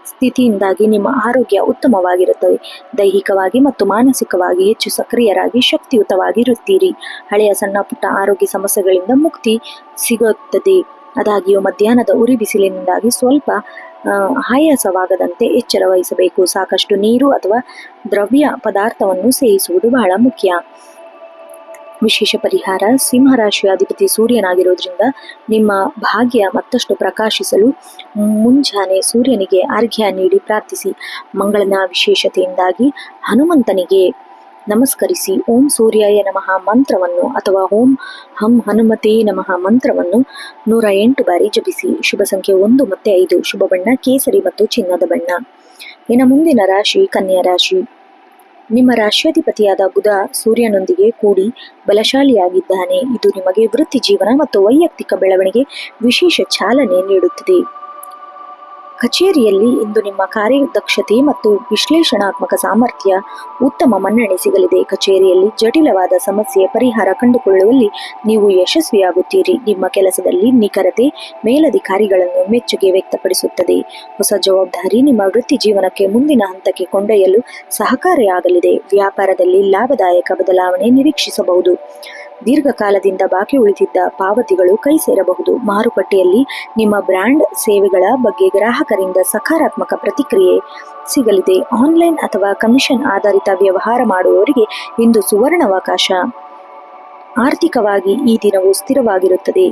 ಸ್ಥಿತಿಯಿಂದಾಗಿ ನಿಮ್ಮ ಆರೋಗ್ಯ ಉತ್ತಮವಾಗಿರುತ್ತದೆ. ದೈಹಿಕವಾಗಿ ಮತ್ತು ಮಾನಸಿಕವಾಗಿ ಹೆಚ್ಚು ಸಕ್ರಿಯರಾಗಿ ಶಕ್ತಿಯುತವಾಗಿರುತ್ತೀರಿ. ಹಳೆಯ ಸಣ್ಣ ಪುಟ್ಟ ಆರೋಗ್ಯ ಸಮಸ್ಯೆಗಳಿಂದ ಮುಕ್ತಿ ಸಿಗುತ್ತದೆ. ಆದಾಗ್ಯೂ ಮಧ್ಯಾಹ್ನದ ಉರಿ ಬಿಸಿಲಿನಿಂದಾಗಿ ಸ್ವಲ್ಪ ಆಯಾಸವಾಗದಂತೆ ಎಚ್ಚರ ವಹಿಸಬೇಕು. ಸಾಕಷ್ಟು ನೀರು ಅಥವಾ ದ್ರವ್ಯ ಪದಾರ್ಥವನ್ನು ಸೇವಿಸುವುದು ಬಹಳ ಮುಖ್ಯ. ವಿಶೇಷ ಪರಿಹಾರ, ಸಿಂಹರಾಶಿಯ ಅಧಿಪತಿ ಸೂರ್ಯನಾಗಿರೋದ್ರಿಂದ ನಿಮ್ಮ ಭಾಗ್ಯ ಮತ್ತಷ್ಟು ಪ್ರಕಾಶಿಸಲು ಮುಂಜಾನೆ ಸೂರ್ಯನಿಗೆ ಅರ್ಘ್ಯ ನೀಡಿ ಪ್ರಾರ್ಥಿಸಿ. ಮಂಗಳನ ವಿಶೇಷತೆಯಿಂದಾಗಿ ಹನುಮಂತನಿಗೆ ನಮಸ್ಕರಿಸಿ. ಓಂ ಸೂರ್ಯಾಯ ನಮಃ ಮಂತ್ರವನ್ನು ಅಥವಾ ಓಂ ಹಂ ಹನುಮತೇ ನಮಃ ಮಂತ್ರವನ್ನು 108 ಬಾರಿ ಜಪಿಸಿ. ಶುಭ ಸಂಖ್ಯೆ 1 ಮತ್ತು 5. ಶುಭ ಬಣ್ಣ ಕೇಸರಿ ಮತ್ತು ಚಿನ್ನದ ಬಣ್ಣ. ಇನ್ನು ಮುಂದಿನ ರಾಶಿ ಕನ್ಯಾ ರಾಶಿ. ನಿಮ್ಮ ರಾಶ್ಯಾಧಿಪತಿಯಾದ ಬುಧ ಸೂರ್ಯನೊಂದಿಗೆ ಕೂಡಿ ಬಲಶಾಲಿಯಾಗಿದ್ದಾನೆ. ಇದು ನಿಮಗೆ ವೃತ್ತಿ ಜೀವನ ಮತ್ತು ವೈಯಕ್ತಿಕ ಬೆಳವಣಿಗೆ ವಿಶೇಷ ಚಾಲನೆ ನೀಡುತ್ತದೆ. ಕಚೇರಿಯಲ್ಲಿ ಇಂದು ನಿಮ್ಮ ಕಾರ್ಯದಕ್ಷತೆ ಮತ್ತು ವಿಶ್ಲೇಷಣಾತ್ಮಕ ಸಾಮರ್ಥ್ಯ ಉತ್ತಮ ಮನ್ನಣೆ ಸಿಗಲಿದೆ. ಕಚೇರಿಯಲ್ಲಿ ಜಟಿಲವಾದ ಸಮಸ್ಯೆ ಪರಿಹಾರ ಕಂಡುಕೊಳ್ಳುವಲ್ಲಿ ನೀವು ಯಶಸ್ವಿಯಾಗುತ್ತೀರಿ. ನಿಮ್ಮ ಕೆಲಸದಲ್ಲಿ ನಿಖರತೆ ಮೇಲಧಿಕಾರಿಗಳನ್ನು ಮೆಚ್ಚುಗೆ ವ್ಯಕ್ತಪಡಿಸುತ್ತದೆ. ಹೊಸ ಜವಾಬ್ದಾರಿ ನಿಮ್ಮ ವೃತ್ತಿ ಜೀವನಕ್ಕೆ ಮುಂದಿನ ಹಂತಕ್ಕೆ ಕೊಂಡೊಯ್ಯಲು ಸಹಕಾರಿಯಾಗಲಿದೆ. ವ್ಯಾಪಾರದಲ್ಲಿ ಲಾಭದಾಯಕ ಬದಲಾವಣೆ ನಿರೀಕ್ಷಿಸಬಹುದು. ದೀರ್ಘಕಾಲದಿಂದ ಬಾಕಿ ಉಳಿದಿದ್ದ ಪಾವತಿಗಳು ಕೈ ಸೇರಬಹುದು. ಮಾರುಕಟ್ಟೆಯಲ್ಲಿ ನಿಮ್ಮ ಬ್ರ್ಯಾಂಡ್ ಸೇವೆಗಳ ಬಗ್ಗೆ ಗ್ರಾಹಕರಿಂದ ಸಕಾರಾತ್ಮಕ ಪ್ರತಿಕ್ರಿಯೆ ಸಿಗಲಿದೆ. ಆನ್ಲೈನ್ ಅಥವಾ ಕಮಿಷನ್ ಆಧಾರಿತ ವ್ಯವಹಾರ ಮಾಡುವವರಿಗೆ ಇಂದು ಸುವರ್ಣಾವಕಾಶ. ಆರ್ಥಿಕವಾಗಿ ಈ ದಿನವು ಸ್ಥಿರವಾಗಿರುತ್ತದೆ.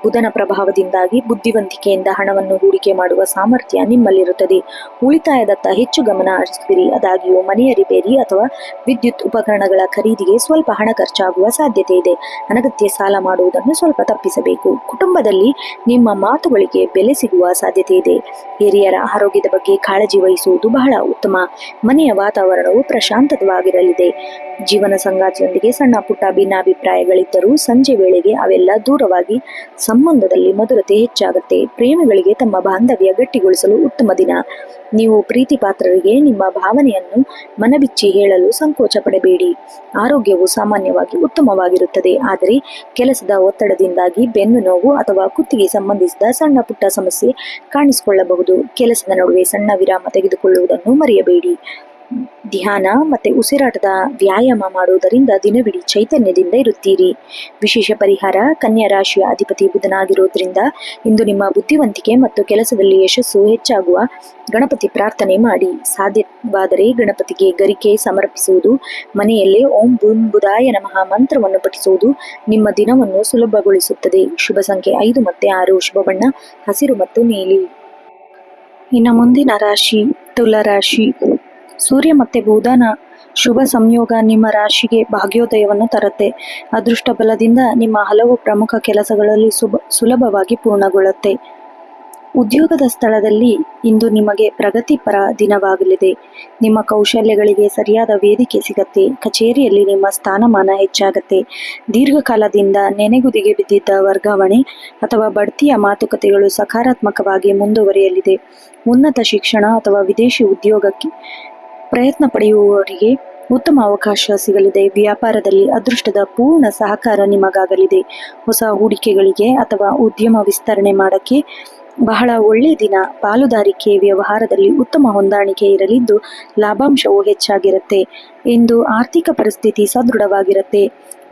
ಬುಧನ ಪ್ರಭಾವದಿಂದಾಗಿ ಬುದ್ಧಿವಂತಿಕೆಯಿಂದ ಹಣವನ್ನು ಹೂಡಿಕೆ ಮಾಡುವ ಸಾಮರ್ಥ್ಯ ನಿಮ್ಮಲ್ಲಿರುತ್ತದೆ. ಉಳಿತಾಯದತ್ತ ಹೆಚ್ಚು ಗಮನ ಹರಿಸುವಿರಿ. ಆದಾಗ್ಯೂ ಮನೆಯ ರಿಪೇರಿ ಅಥವಾ ವಿದ್ಯುತ್ ಉಪಕರಣಗಳ ಖರೀದಿಗೆ ಸ್ವಲ್ಪ ಹಣ ಖರ್ಚಾಗುವ ಸಾಧ್ಯತೆ ಇದೆ. ಅನಗತ್ಯ ಸಾಲ ಮಾಡುವುದನ್ನು ಸ್ವಲ್ಪ ತಪ್ಪಿಸಬೇಕು. ಕುಟುಂಬದಲ್ಲಿ ನಿಮ್ಮ ಮಾತುಗಳಿಗೆ ಬೆಲೆ ಸಿಗುವ ಸಾಧ್ಯತೆ ಇದೆ. ಹಿರಿಯರ ಆರೋಗ್ಯದ ಬಗ್ಗೆ ಕಾಳಜಿ ವಹಿಸುವುದು ಬಹಳ ಉತ್ತಮ. ಮನೆಯ ವಾತಾವರಣವು ಪ್ರಶಾಂತವಾಗಿರಲಿದೆ. ಜೀವನ ಸಂಗಾತಿಯೊಂದಿಗೆ ಸಣ್ಣ ಪುಟ್ಟ ಭಿನ್ನಾಭಿಪ್ರಾಯಗಳಿದ್ದರೂ ಸಂಜೆ ವೇಳೆಗೆ ಅವೆಲ್ಲ ದೂರವಾಗಿ ಸಂಬಂಧದಲ್ಲಿ ಮಧುರತೆ ಹೆಚ್ಚಾಗುತ್ತೆ. ಪ್ರೇಮಿಗಳಿಗೆ ತಮ್ಮ ಬಾಂಧವ್ಯ ಗಟ್ಟಿಗೊಳಿಸಲು ಉತ್ತಮ ದಿನ. ನೀವು ಪ್ರೀತಿ ಪಾತ್ರರಿಗೆ ನಿಮ್ಮ ಭಾವನೆಯನ್ನು ಮನಬಿಚ್ಚಿ ಹೇಳಲು ಸಂಕೋಚ ಪಡಬೇಡಿ. ಆರೋಗ್ಯವು ಸಾಮಾನ್ಯವಾಗಿ ಉತ್ತಮವಾಗಿರುತ್ತದೆ, ಆದರೆ ಕೆಲಸದ ಒತ್ತಡದಿಂದಾಗಿ ಬೆನ್ನು ನೋವು ಅಥವಾ ಕುತ್ತಿಗೆ ಸಂಬಂಧಿಸಿದ ಸಣ್ಣ ಪುಟ್ಟ ಸಮಸ್ಯೆ ಕಾಣಿಸಿಕೊಳ್ಳಬಹುದು. ಕೆಲಸದ ನಡುವೆ ಸಣ್ಣ ವಿರಾಮ ತೆಗೆದುಕೊಳ್ಳುವುದನ್ನು ಮರೆಯಬೇಡಿ. ಧ್ಯಾನ ಮತ್ತು ಉಸಿರಾಟದ ವ್ಯಾಯಾಮ ಮಾಡುವುದರಿಂದ ದಿನವಿಡೀ ಚೈತನ್ಯದಿಂದ ಇರುತ್ತೀರಿ. ವಿಶೇಷ ಪರಿಹಾರ: ಕನ್ಯಾ ರಾಶಿಯ ಅಧಿಪತಿ ಬುಧನಾಗಿರುವುದರಿಂದ ಇಂದು ನಿಮ್ಮ ಬುದ್ಧಿವಂತಿಕೆ ಮತ್ತು ಕೆಲಸದಲ್ಲಿ ಯಶಸ್ಸು ಹೆಚ್ಚಾಗುವ ಗಣಪತಿ ಪ್ರಾರ್ಥನೆ ಮಾಡಿ. ಸಾಧ್ಯವಾದರೆ ಗಣಪತಿಗೆ ಗರಿಕೆ ಸಮರ್ಪಿಸುವುದು, ಮನೆಯಲ್ಲೇ ಓಂ ಬುಂ ಬುಧಾಯ ನಮಃ ಮಂತ್ರವನ್ನು ಪಠಿಸುವುದು ನಿಮ್ಮ ದಿನವನ್ನು ಸುಲಭಗೊಳಿಸುತ್ತದೆ. ಶುಭ ಸಂಖ್ಯೆ 5 ಮತ್ತು 6. ಶುಭ ಬಣ್ಣ ಹಸಿರು ಮತ್ತು ನೀಲಿ. ಇನ್ನು ಮುಂದಿನ ರಾಶಿ ತುಲಾರಾಶಿ. ಸೂರ್ಯ ಮತ್ತು ಬುಧನ ಶುಭ ಸಂಯೋಗ ನಿಮ್ಮ ರಾಶಿಗೆ ಭಾಗ್ಯೋದಯವನ್ನು ತರುತ್ತೆ. ಅದೃಷ್ಟ ಬಲದಿಂದ ನಿಮ್ಮ ಹಲವು ಪ್ರಮುಖ ಕೆಲಸಗಳಲ್ಲಿ ಸುಲಭವಾಗಿ ಪೂರ್ಣಗೊಳ್ಳುತ್ತೆ. ಉದ್ಯೋಗದ ಸ್ಥಳದಲ್ಲಿ ಇಂದು ನಿಮಗೆ ಪ್ರಗತಿಪರ ದಿನವಾಗಲಿದೆ. ನಿಮ್ಮ ಕೌಶಲ್ಯಗಳಿಗೆ ಸರಿಯಾದ ವೇದಿಕೆ ಸಿಗತ್ತೆ. ಕಚೇರಿಯಲ್ಲಿ ನಿಮ್ಮ ಸ್ಥಾನಮಾನ ಹೆಚ್ಚಾಗತ್ತೆ. ದೀರ್ಘಕಾಲದಿಂದ ನೆನೆಗುದಿಗೆ ಬಿದ್ದಿದ್ದ ವರ್ಗಾವಣೆ ಅಥವಾ ಬಡ್ತಿಯ ಮಾತುಕತೆಗಳು ಸಕಾರಾತ್ಮಕವಾಗಿ ಮುಂದುವರಿಯಲಿದೆ. ಉನ್ನತ ಶಿಕ್ಷಣ ಅಥವಾ ವಿದೇಶಿ ಉದ್ಯೋಗಕ್ಕೆ ಪ್ರಯತ್ನ ಪಡೆಯುವವರಿಗೆ ಉತ್ತಮ ಅವಕಾಶ ಸಿಗಲಿದೆ. ವ್ಯಾಪಾರದಲ್ಲಿ ಅದೃಷ್ಟದ ಪೂರ್ಣ ಸಹಕಾರ ನಿಮಗಾಗಲಿದೆ. ಹೊಸ ಹೂಡಿಕೆಗಳಿಗೆ ಅಥವಾ ಉದ್ಯಮ ವಿಸ್ತರಣೆ ಮಾಡಕ್ಕೆ ಬಹಳ ಒಳ್ಳೆಯ ದಿನ. ಪಾಲುದಾರಿಕೆ ವ್ಯವಹಾರದಲ್ಲಿ ಉತ್ತಮ ಹೊಂದಾಣಿಕೆ ಇರಲಿದ್ದು ಲಾಭಾಂಶವು ಹೆಚ್ಚಾಗಿರುತ್ತೆ. ಇಂದು ಆರ್ಥಿಕ ಪರಿಸ್ಥಿತಿ ಸದೃಢವಾಗಿರುತ್ತೆ.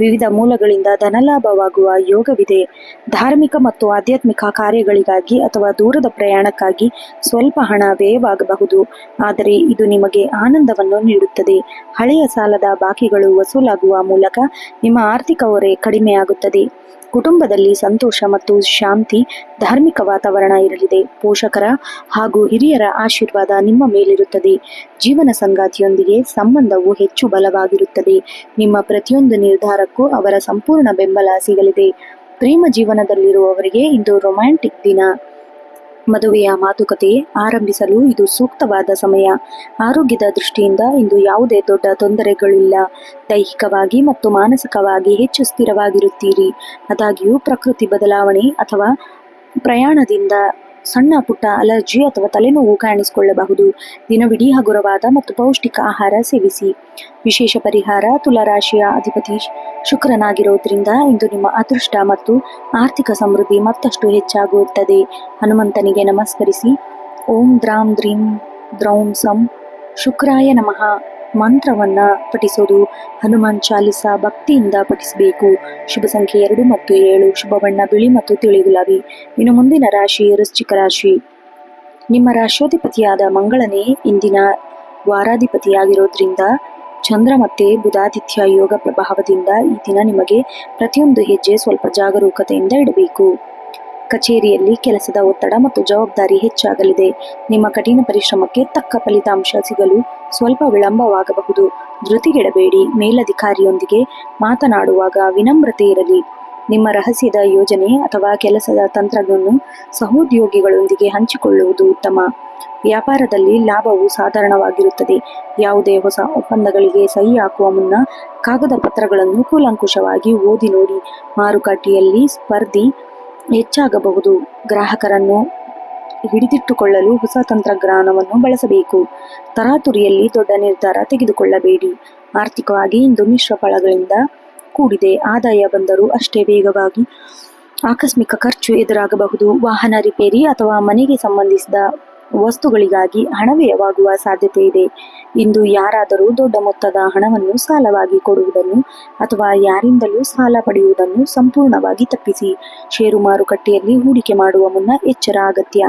ವಿವಿಧ ಮೂಲಗಳಿಂದ ಧನಲಾಭವಾಗುವ ಯೋಗವಿದೆ. ಧಾರ್ಮಿಕ ಮತ್ತು ಆಧ್ಯಾತ್ಮಿಕ ಕಾರ್ಯಗಳಿಗಾಗಿ ಅಥವಾ ದೂರದ ಪ್ರಯಾಣಕ್ಕಾಗಿ ಸ್ವಲ್ಪ ಹಣ ವ್ಯಯವಾಗಬಹುದು, ಆದರೆ ಇದು ನಿಮಗೆ ಆನಂದವನ್ನು ನೀಡುತ್ತದೆ. ಹಳೆಯ ಸಾಲದ ಬಾಕಿಗಳು ವಸೂಲಾಗುವ ಮೂಲಕ ನಿಮ್ಮ ಆರ್ಥಿಕ ಹೊರೆ ಕಡಿಮೆಯಾಗುತ್ತದೆ. ಕುಟುಂಬದಲ್ಲಿ ಸಂತೋಷ ಮತ್ತು ಶಾಂತಿ, ಧಾರ್ಮಿಕ ವಾತಾವರಣ ಇರಲಿದೆ. ಪೋಷಕರ ಹಾಗೂ ಹಿರಿಯರ ಆಶೀರ್ವಾದ ನಿಮ್ಮ ಮೇಲಿರುತ್ತದೆ. ಜೀವನ ಸಂಗಾತಿಯೊಂದಿಗೆ ಸಂಬಂಧವು ಹೆಚ್ಚು ಬಲವಾಗಿರುತ್ತದೆ. ನಿಮ್ಮ ಪ್ರತಿಯೊಂದು ನಿರ್ಧಾರಕ್ಕೂ ಅವರ ಸಂಪೂರ್ಣ ಬೆಂಬಲ ಸಿಗಲಿದೆ. ಪ್ರೇಮ ಜೀವನದಲ್ಲಿರುವವರಿಗೆ ಇಂದು ರೊಮ್ಯಾಂಟಿಕ್ ದಿನ. ಮದುವೆಯ ಮಾತುಕತೆ ಆರಂಭಿಸಲು ಇದು ಸೂಕ್ತವಾದ ಸಮಯ. ಆರೋಗ್ಯದ ದೃಷ್ಟಿಯಿಂದ ಇಂದು ಯಾವುದೇ ದೊಡ್ಡ ತೊಂದರೆಗಳಿಲ್ಲ. ದೈಹಿಕವಾಗಿ ಮತ್ತು ಮಾನಸಿಕವಾಗಿ ಹೆಚ್ಚು ಸ್ಥಿರವಾಗಿರುತ್ತೀರಿ. ಆದಾಗ್ಯೂ ಪ್ರಕೃತಿ ಬದಲಾವಣೆ ಅಥವಾ ಪ್ರಯಾಣದಿಂದ ಸಣ್ಣ ಪುಟ್ಟ ಅಲರ್ಜಿ ಅಥವಾ ತಲೆನೋವು ಕಾಣಿಸಿಕೊಳ್ಳಬಹುದು. ದಿನವಿಡೀ ಹಗುರವಾದ ಮತ್ತು ಪೌಷ್ಟಿಕ ಆಹಾರ ಸೇವಿಸಿ. ವಿಶೇಷ ಪರಿಹಾರ: ತುಲಾರಾಶಿಯ ಅಧಿಪತಿ ಶುಕ್ರನಾಗಿರೋದ್ರಿಂದ ಇಂದು ನಿಮ್ಮ ಅದೃಷ್ಟ ಮತ್ತು ಆರ್ಥಿಕ ಸಮೃದ್ಧಿ ಮತ್ತಷ್ಟು ಹೆಚ್ಚಾಗುತ್ತದೆ. ಹನುಮಂತನಿಗೆ ನಮಸ್ಕರಿಸಿ. ಓಂ ದ್ರಾಂ ದ್ರೀಂ ದ್ರೌಂ ಸಂ ಶುಕ್ರಾಯ ನಮಃ ಮಂತ್ರವನ್ನ ಪಠಿಸೋದು. ಹನುಮಾನ್ ಚಾಲಿಸ ಭಕ್ತಿಯಿಂದ ಪಠಿಸಬೇಕು. ಶುಭ ಸಂಖ್ಯೆ 2 ಮತ್ತು 7. ಶುಭ ಬಣ್ಣ ಬಿಳಿ ಮತ್ತು ತಿಳಿ ಗುಲಾಬಿ. ಇನ್ನು ಮುಂದಿನ ರಾಶಿ ವೃಶ್ಚಿಕ ರಾಶಿ. ನಿಮ್ಮ ರಾಶ್ಯಾಧಿಪತಿಯಾದ ಮಂಗಳನೇ ಇಂದಿನ ವಾರಾಧಿಪತಿಯಾಗಿರೋದ್ರಿಂದ ಚಂದ್ರ ಮತ್ತೆ ಬುಧಾದಿತ್ಯ ಯೋಗ ಪ್ರಭಾವದಿಂದ ಈ ದಿನ ನಿಮಗೆ ಪ್ರತಿಯೊಂದು ಹೆಜ್ಜೆ ಸ್ವಲ್ಪ ಜಾಗರೂಕತೆಯಿಂದ ಇಡಬೇಕು. ಕಚೇರಿಯಲ್ಲಿ ಕೆಲಸದ ಒತ್ತಡ ಮತ್ತು ಜವಾಬ್ದಾರಿ ಹೆಚ್ಚಾಗಲಿದೆ. ನಿಮ್ಮ ಕಠಿಣ ಪರಿಶ್ರಮಕ್ಕೆ ತಕ್ಕ ಫಲಿತಾಂಶ ಸಿಗಲು ಸ್ವಲ್ಪ ವಿಳಂಬವಾಗಬಹುದು. ಧೃತಿಗೆಡಬೇಡಿ. ಮೇಲಧಿಕಾರಿಯೊಂದಿಗೆ ಮಾತನಾಡುವಾಗ ವಿನಮ್ರತೆ ಇರಲಿ. ನಿಮ್ಮ ರಹಸ್ಯದ ಯೋಜನೆ ಅಥವಾ ಕೆಲಸದ ತಂತ್ರಗಳನ್ನು ಸಹೋದ್ಯೋಗಿಗಳೊಂದಿಗೆ ಹಂಚಿಕೊಳ್ಳುವುದು ಉತ್ತಮ. ವ್ಯಾಪಾರದಲ್ಲಿ ಲಾಭವು ಸಾಧಾರಣವಾಗಿರುತ್ತದೆ. ಯಾವುದೇ ಹೊಸ ಒಪ್ಪಂದಗಳಿಗೆ ಸಹಿ ಹಾಕುವ ಮುನ್ನ ಕಾಗದ ಪತ್ರಗಳನ್ನು ಕೂಲಂಕುಷವಾಗಿ ಓದಿ ನೋಡಿ. ಮಾರುಕಟ್ಟೆಯಲ್ಲಿ ಸ್ಪರ್ಧೆ ಹೆಚ್ಚಾಗಬಹುದು. ಗ್ರಾಹಕರನ್ನು ಹಿಡಿದಿಟ್ಟುಕೊಳ್ಳಲು ಹೊಸ ತಂತ್ರಜ್ಞಾನವನ್ನು ಬಳಸಬೇಕು. ತರಾತುರಿಯಲ್ಲಿ ದೊಡ್ಡ ನಿರ್ಧಾರ ತೆಗೆದುಕೊಳ್ಳಬೇಡಿ. ಆರ್ಥಿಕವಾಗಿ ಇಂದು ಮಿಶ್ರ ಫಲಗಳಿಂದ ಕೂಡಿದೆ. ಆದಾಯ ಬಂದರೂ ಅಷ್ಟೇ ವೇಗವಾಗಿ ಆಕಸ್ಮಿಕ ಖರ್ಚು ಎದುರಾಗಬಹುದು. ವಾಹನ ರಿಪೇರಿ ಅಥವಾ ಮನೆಗೆ ಸಂಬಂಧಿಸಿದ ವಸ್ತುಗಳಿಗಾಗಿ ಹಣ ವ್ಯಯವಾಗುವ ಸಾಧ್ಯತೆ ಇದೆ. ಇಂದು ಯಾರಾದರೂ ದೊಡ್ಡ ಮೊತ್ತದ ಹಣವನ್ನು ಸಾಲವಾಗಿ ಕೊಡುವುದನ್ನು ಅಥವಾ ಯಾರಿಂದಲೂ ಸಾಲ ಪಡೆಯುವುದನ್ನು ಸಂಪೂರ್ಣವಾಗಿ ತಪ್ಪಿಸಿ. ಷೇರು ಮಾರುಕಟ್ಟೆಯಲ್ಲಿ ಹೂಡಿಕೆ ಮಾಡುವ ಮುನ್ನ ಎಚ್ಚರ ಅಗತ್ಯ.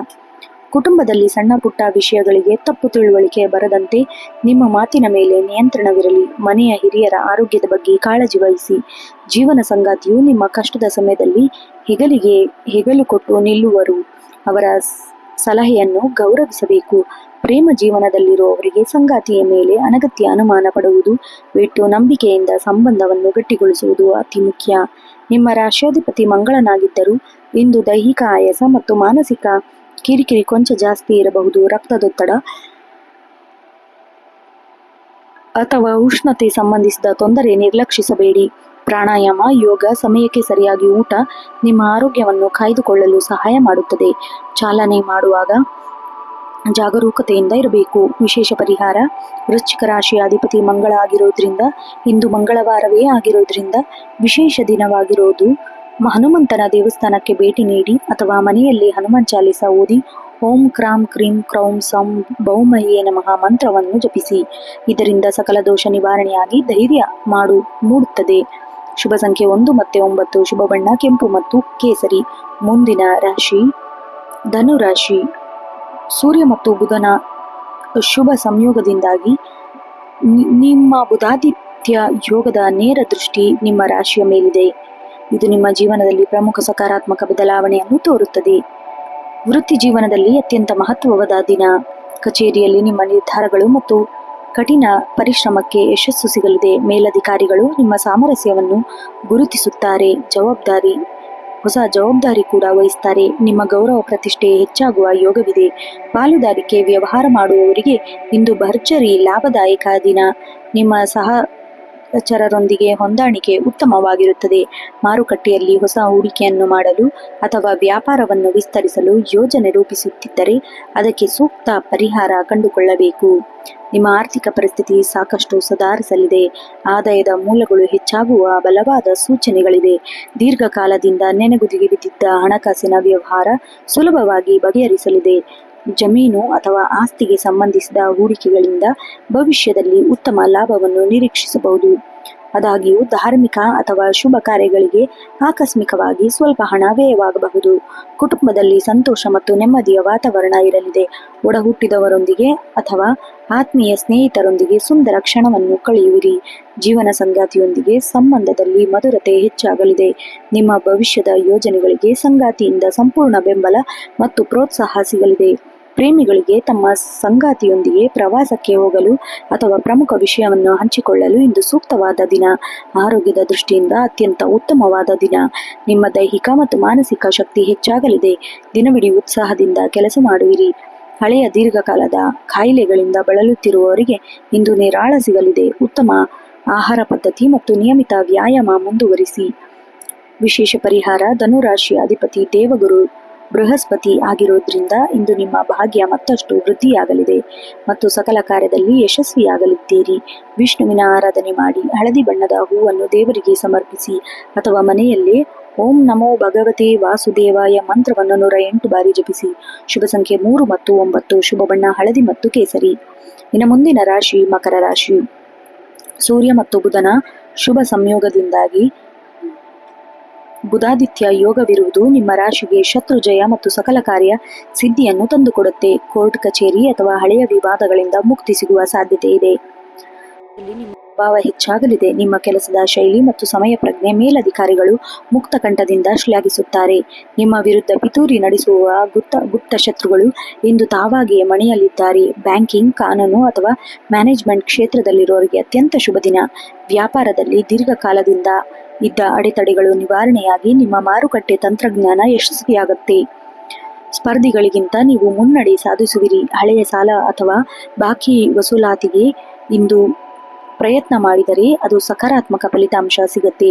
ಕುಟುಂಬದಲ್ಲಿ ಸಣ್ಣ ಪುಟ್ಟ ವಿಷಯಗಳಿಗೆ ತಪ್ಪು ತಿಳುವಳಿಕೆ ಬರದಂತೆ ನಿಮ್ಮ ಮಾತಿನ ಮೇಲೆ ನಿಯಂತ್ರಣವಿರಲಿ. ಮನೆಯ ಹಿರಿಯರ ಆರೋಗ್ಯದ ಬಗ್ಗೆ ಕಾಳಜಿ ವಹಿಸಿ. ಜೀವನ ಸಂಗಾತಿಯು ನಿಮ್ಮ ಕಷ್ಟದ ಸಮಯದಲ್ಲಿ ಹೆಗಲು ಕೊಟ್ಟು ನಿಲ್ಲುವರು. ಅವರ ಸಲಹೆಯನ್ನು ಗೌರವಿಸಬೇಕು. ಪ್ರೇಮ ಜೀವನದಲ್ಲಿರುವವರಿಗೆ ಸಂಗಾತಿಯ ಮೇಲೆ ಅನಗತ್ಯ ಅನುಮಾನ ಪಡುವುದು ಬಿಟ್ಟು ನಂಬಿಕೆಯಿಂದ ಸಂಬಂಧವನ್ನು ಗಟ್ಟಿಗೊಳಿಸುವುದು ಅತಿ ಮುಖ್ಯ. ನಿಮ್ಮ ರಾಶ್ಯಾಧಿಪತಿ ಮಂಗಳನಾಗಿದ್ದರೂ ಇಂದು ದೈಹಿಕ ಆಯಾಸ ಮತ್ತು ಮಾನಸಿಕ ಕಿರಿಕಿರಿ ಕೊಂಚ ಜಾಸ್ತಿ ಇರಬಹುದು. ರಕ್ತದೊತ್ತಡ ಅಥವಾ ಉಷ್ಣತೆ ಸಂಬಂಧಿಸಿದ ತೊಂದರೆ ನಿರ್ಲಕ್ಷಿಸಬೇಡಿ. ಪ್ರಾಣಾಯಾಮ, ಯೋಗ, ಸಮಯಕ್ಕೆ ಸರಿಯಾಗಿ ಊಟ ನಿಮ್ಮ ಆರೋಗ್ಯವನ್ನು ಕಾಯ್ದುಕೊಳ್ಳಲು ಸಹಾಯ ಮಾಡುತ್ತದೆ. ಚಾಲನೆ ಮಾಡುವಾಗ ಜಾಗರೂಕತೆಯಿಂದ ಇರಬೇಕು. ವಿಶೇಷ ಪರಿಹಾರ: ವೃಶ್ಚಿಕ ರಾಶಿಯ ಅಧಿಪತಿ ಮಂಗಳ ಆಗಿರೋದ್ರಿಂದ, ಇಂದು ಮಂಗಳವಾರವೇ ಆಗಿರೋದ್ರಿಂದ ವಿಶೇಷ ದಿನವಾಗಿರೋದು. ಹನುಮಂತನ ದೇವಸ್ಥಾನಕ್ಕೆ ಭೇಟಿ ನೀಡಿ ಅಥವಾ ಮನೆಯಲ್ಲಿ ಹನುಮಾನ್ ಚಾಲಿಸ ಓದಿ ಓಂ ಕ್ರಾಂ ಕ್ರೀಂ ಕ್ರೌಂ ಸಂ ಭೌಮಹ್ಯೇ ನಮಃ ಮಂತ್ರವನ್ನು ಜಪಿಸಿ. ಇದರಿಂದ ಸಕಲ ದೋಷ ನಿವಾರಣೆಯಾಗಿ ಧೈರ್ಯ ಮೂಡುತ್ತದೆ. ಶುಭ ಸಂಖ್ಯೆ 1 ಮತ್ತು 9. ಶುಭ ಬಣ್ಣ ಕೆಂಪು ಮತ್ತು ಕೇಸರಿ. ಮುಂದಿನ ರಾಶಿ ಧನುರಾಶಿ. ಸೂರ್ಯ ಮತ್ತು ಬುಧನ ಶುಭ ಸಂಯೋಗದಿಂದಾಗಿ ನಿಮ್ಮ ಬುಧಾದಿತ್ಯ ಯೋಗದ ನೇರ ದೃಷ್ಟಿ ನಿಮ್ಮ ರಾಶಿಯ ಮೇಲಿದೆ. ಇದು ನಿಮ್ಮ ಜೀವನದಲ್ಲಿ ಪ್ರಮುಖ ಸಕಾರಾತ್ಮಕ ಬದಲಾವಣೆಯನ್ನು ತೋರುತ್ತದೆ. ವೃತ್ತಿ ಜೀವನದಲ್ಲಿ ಅತ್ಯಂತ ಮಹತ್ವವಾದ ದಿನ. ಕಚೇರಿಯಲ್ಲಿ ನಿಮ್ಮ ನಿರ್ಧಾರಗಳು ಮತ್ತು ಕಠಿಣ ಪರಿಶ್ರಮಕ್ಕೆ ಯಶಸ್ಸು ಸಿಗಲಿದೆ. ಮೇಲಧಿಕಾರಿಗಳು ನಿಮ್ಮ ಸಾಮರಸ್ಯವನ್ನು ಗುರುತಿಸುತ್ತಾರೆ. ಹೊಸ ಜವಾಬ್ದಾರಿ ಕೂಡ ವಹಿಸ್ತಾರೆ. ನಿಮ್ಮ ಗೌರವ ಪ್ರತಿಷ್ಠೆ ಹೆಚ್ಚಾಗುವ ಯೋಗವಿದೆ. ಪಾಲುದಾರಿಕೆ ವ್ಯವಹಾರ ಮಾಡುವವರಿಗೆ ಇಂದು ಭರ್ಜರಿ ಲಾಭದಾಯಕ ದಿನ. ನಿಮ್ಮ ಸಹಚರರೊಂದಿಗೆ ಹೊಂದಾಣಿಕೆ ಉತ್ತಮವಾಗಿರುತ್ತದೆ. ಮಾರುಕಟ್ಟೆಯಲ್ಲಿ ಹೊಸ ಹೂಡಿಕೆಯನ್ನು ಮಾಡಲು ಅಥವಾ ವ್ಯಾಪಾರವನ್ನು ವಿಸ್ತರಿಸಲು ಯೋಜನೆ ರೂಪಿಸುತ್ತಿದ್ದರೆ ಅದಕ್ಕೆ ಸೂಕ್ತ ಪರಿಹಾರ ಕಂಡುಕೊಳ್ಳಬೇಕು. ನಿಮ್ಮ ಆರ್ಥಿಕ ಪರಿಸ್ಥಿತಿ ಸಾಕಷ್ಟು ಸುಧಾರಿಸಲಿದೆ. ಆದಾಯದ ಮೂಲಗಳು ಹೆಚ್ಚಾಗುವ ಬಲವಾದ ಸೂಚನೆಗಳಿವೆ. ದೀರ್ಘಕಾಲದಿಂದ ನೆನೆಗುದಿಗೆ ಹಣಕಾಸಿನ ವ್ಯವಹಾರ ಸುಲಭವಾಗಿ ಬಗೆಹರಿಸಲಿದೆ. ಜಮೀನು ಅಥವಾ ಆಸ್ತಿಗೆ ಸಂಬಂಧಿಸಿದ ಹೂಡಿಕೆಗಳಿಂದ ಭವಿಷ್ಯದಲ್ಲಿ ಉತ್ತಮ ಲಾಭವನ್ನು ನಿರೀಕ್ಷಿಸಬಹುದು. ಆದಾಗ್ಯೂ ಧಾರ್ಮಿಕ ಅಥವಾ ಶುಭ ಕಾರ್ಯಗಳಿಗೆ ಆಕಸ್ಮಿಕವಾಗಿ ಸ್ವಲ್ಪ ಹಣ ವ್ಯಯವಾಗಬಹುದು. ಕುಟುಂಬದಲ್ಲಿ ಸಂತೋಷ ಮತ್ತು ನೆಮ್ಮದಿಯ ವಾತಾವರಣ ಇರಲಿದೆ. ಒಡ ಹುಟ್ಟಿದವರೊಂದಿಗೆ ಅಥವಾ ಆತ್ಮೀಯ ಸ್ನೇಹಿತರೊಂದಿಗೆ ಸುಂದರ ಕ್ಷಣವನ್ನು ಕಳೆಯುವಿರಿ. ಜೀವನ ಸಂಗಾತಿಯೊಂದಿಗೆ ಸಂಬಂಧದಲ್ಲಿ ಮಧುರತೆ ಹೆಚ್ಚಾಗಲಿದೆ. ನಿಮ್ಮ ಭವಿಷ್ಯದ ಯೋಜನೆಗಳಿಗೆ ಸಂಗಾತಿಯಿಂದ ಸಂಪೂರ್ಣ ಬೆಂಬಲ ಮತ್ತು ಪ್ರೋತ್ಸಾಹ ಸಿಗಲಿದೆ. ಪ್ರೇಮಿಗಳಿಗೆ ತಮ್ಮ ಸಂಗಾತಿಯೊಂದಿಗೆ ಪ್ರವಾಸಕ್ಕೆ ಹೋಗಲು ಅಥವಾ ಪ್ರಮುಖ ವಿಷಯವನ್ನು ಹಂಚಿಕೊಳ್ಳಲು ಇಂದು ಸೂಕ್ತವಾದ ದಿನ. ಆರೋಗ್ಯದ ದೃಷ್ಟಿಯಿಂದ ಅತ್ಯಂತ ಉತ್ತಮವಾದ ದಿನ. ನಿಮ್ಮ ದೈಹಿಕ ಮತ್ತು ಮಾನಸಿಕ ಶಕ್ತಿ ಹೆಚ್ಚಾಗಲಿದೆ. ದಿನವಿಡೀ ಉತ್ಸಾಹದಿಂದ ಕೆಲಸ ಮಾಡುವಿರಿ. ಹಳೆಯ ದೀರ್ಘಕಾಲದ ಕಾಯಿಲೆಗಳಿಂದ ಬಳಲುತ್ತಿರುವವರಿಗೆ ಇಂದು ನಿರಾಳ ಸಿಗಲಿದೆ. ಉತ್ತಮ ಆಹಾರ ಪದ್ಧತಿ ಮತ್ತು ನಿಯಮಿತ ವ್ಯಾಯಾಮ ಮುಂದುವರಿಸಿ. ವಿಶೇಷ ಪರಿಹಾರ: ಧನುರಾಶಿಯ ಅಧಿಪತಿ ದೇವಗುರು ಬೃಹಸ್ಪತಿ ಆಗಿರೋದ್ರಿಂದ ಇಂದು ನಿಮ್ಮ ಭಾಗ್ಯ ಮತ್ತಷ್ಟು ವೃದ್ಧಿಯಾಗಲಿದೆ ಮತ್ತು ಸಕಲ ಕಾರ್ಯದಲ್ಲಿ ಯಶಸ್ವಿಯಾಗಲಿದ್ದೀರಿ. ವಿಷ್ಣುವಿನ ಆರಾಧನೆ ಮಾಡಿ ಹಳದಿ ಬಣ್ಣದ ಹೂವನ್ನು ದೇವರಿಗೆ ಸಮರ್ಪಿಸಿ ಅಥವಾ ಮನೆಯಲ್ಲೇ ಓಂ ನಮೋ ಭಗವತೆ ವಾಸುದೇವಾಯ ಮಂತ್ರವನ್ನು 108 ಬಾರಿ ಜಪಿಸಿ. ಶುಭ ಸಂಖ್ಯೆ 3 ಮತ್ತು 9. ಶುಭ ಬಣ್ಣ ಹಳದಿ ಮತ್ತು ಕೇಸರಿ. ಇನ್ನು ಮುಂದಿನ ರಾಶಿ ಮಕರ ರಾಶಿ. ಸೂರ್ಯ ಮತ್ತು ಬುಧನ ಶುಭ ಸಂಯೋಗದಿಂದಾಗಿ ಬುಧಾದಿತ್ಯ ಯೋಗವಿರುವುದು ನಿಮ್ಮ ರಾಶಿಗೆ ಶತ್ರು ಜಯ ಮತ್ತು ಸಕಲ ಕಾರ್ಯ ಸಿದ್ಧಿಯನ್ನು ತಂದುಕೊಡುತ್ತೆ. ಕೋರ್ಟ್ ಕಚೇರಿ ಅಥವಾ ಹಳೆಯ ವಿವಾದಗಳಿಂದ ಮುಕ್ತಿ ಸಿಗುವ ಸಾಧ್ಯತೆ ಇದೆ. ನಿಮ್ಮ ಪ್ರಭಾವ ಹೆಚ್ಚಾಗಲಿದೆ. ನಿಮ್ಮ ಕೆಲಸದ ಶೈಲಿ ಮತ್ತು ಸಮಯ ಪ್ರಜ್ಞೆ ಮೇಲಧಿಕಾರಿಗಳು ಮುಕ್ತ ಕಂಠದಿಂದ ಶ್ಲಾಘಿಸುತ್ತಾರೆ. ನಿಮ್ಮ ವಿರುದ್ಧ ಪಿತೂರಿ ನಡೆಸುವ ಗುಪ್ತ ಶತ್ರುಗಳು ಇಂದು ತಾವಾಗಿಯೇ ಮಣಿಯಲಿದ್ದಾರೆ. ಬ್ಯಾಂಕಿಂಗ್, ಕಾನೂನು ಅಥವಾ ಮ್ಯಾನೇಜ್ಮೆಂಟ್ ಕ್ಷೇತ್ರದಲ್ಲಿರುವವರಿಗೆ ಅತ್ಯಂತ ಶುಭ ದಿನ. ವ್ಯಾಪಾರದಲ್ಲಿ ದೀರ್ಘಕಾಲದಿಂದ ಇದ್ದ ಅಡೆತಡೆಗಳು ನಿವಾರಣೆಯಾಗಿ ನಿಮ್ಮ ಮಾರುಕಟ್ಟೆ ತಂತ್ರಜ್ಞಾನ ಯಶಸ್ವಿಯಾಗುತ್ತೆ. ಸ್ಪರ್ಧಿಗಳಿಗಿಂತ ನೀವು ಮುನ್ನಡೆ ಸಾಧಿಸುವಿರಿ. ಹಳೆಯ ಸಾಲ ಅಥವಾ ಬಾಕಿ ವಸೂಲಾತಿಗೆ ಇಂದು ಪ್ರಯತ್ನ ಮಾಡಿದರೆ ಅದು ಸಕಾರಾತ್ಮಕ ಫಲಿತಾಂಶ ಸಿಗುತ್ತೆ.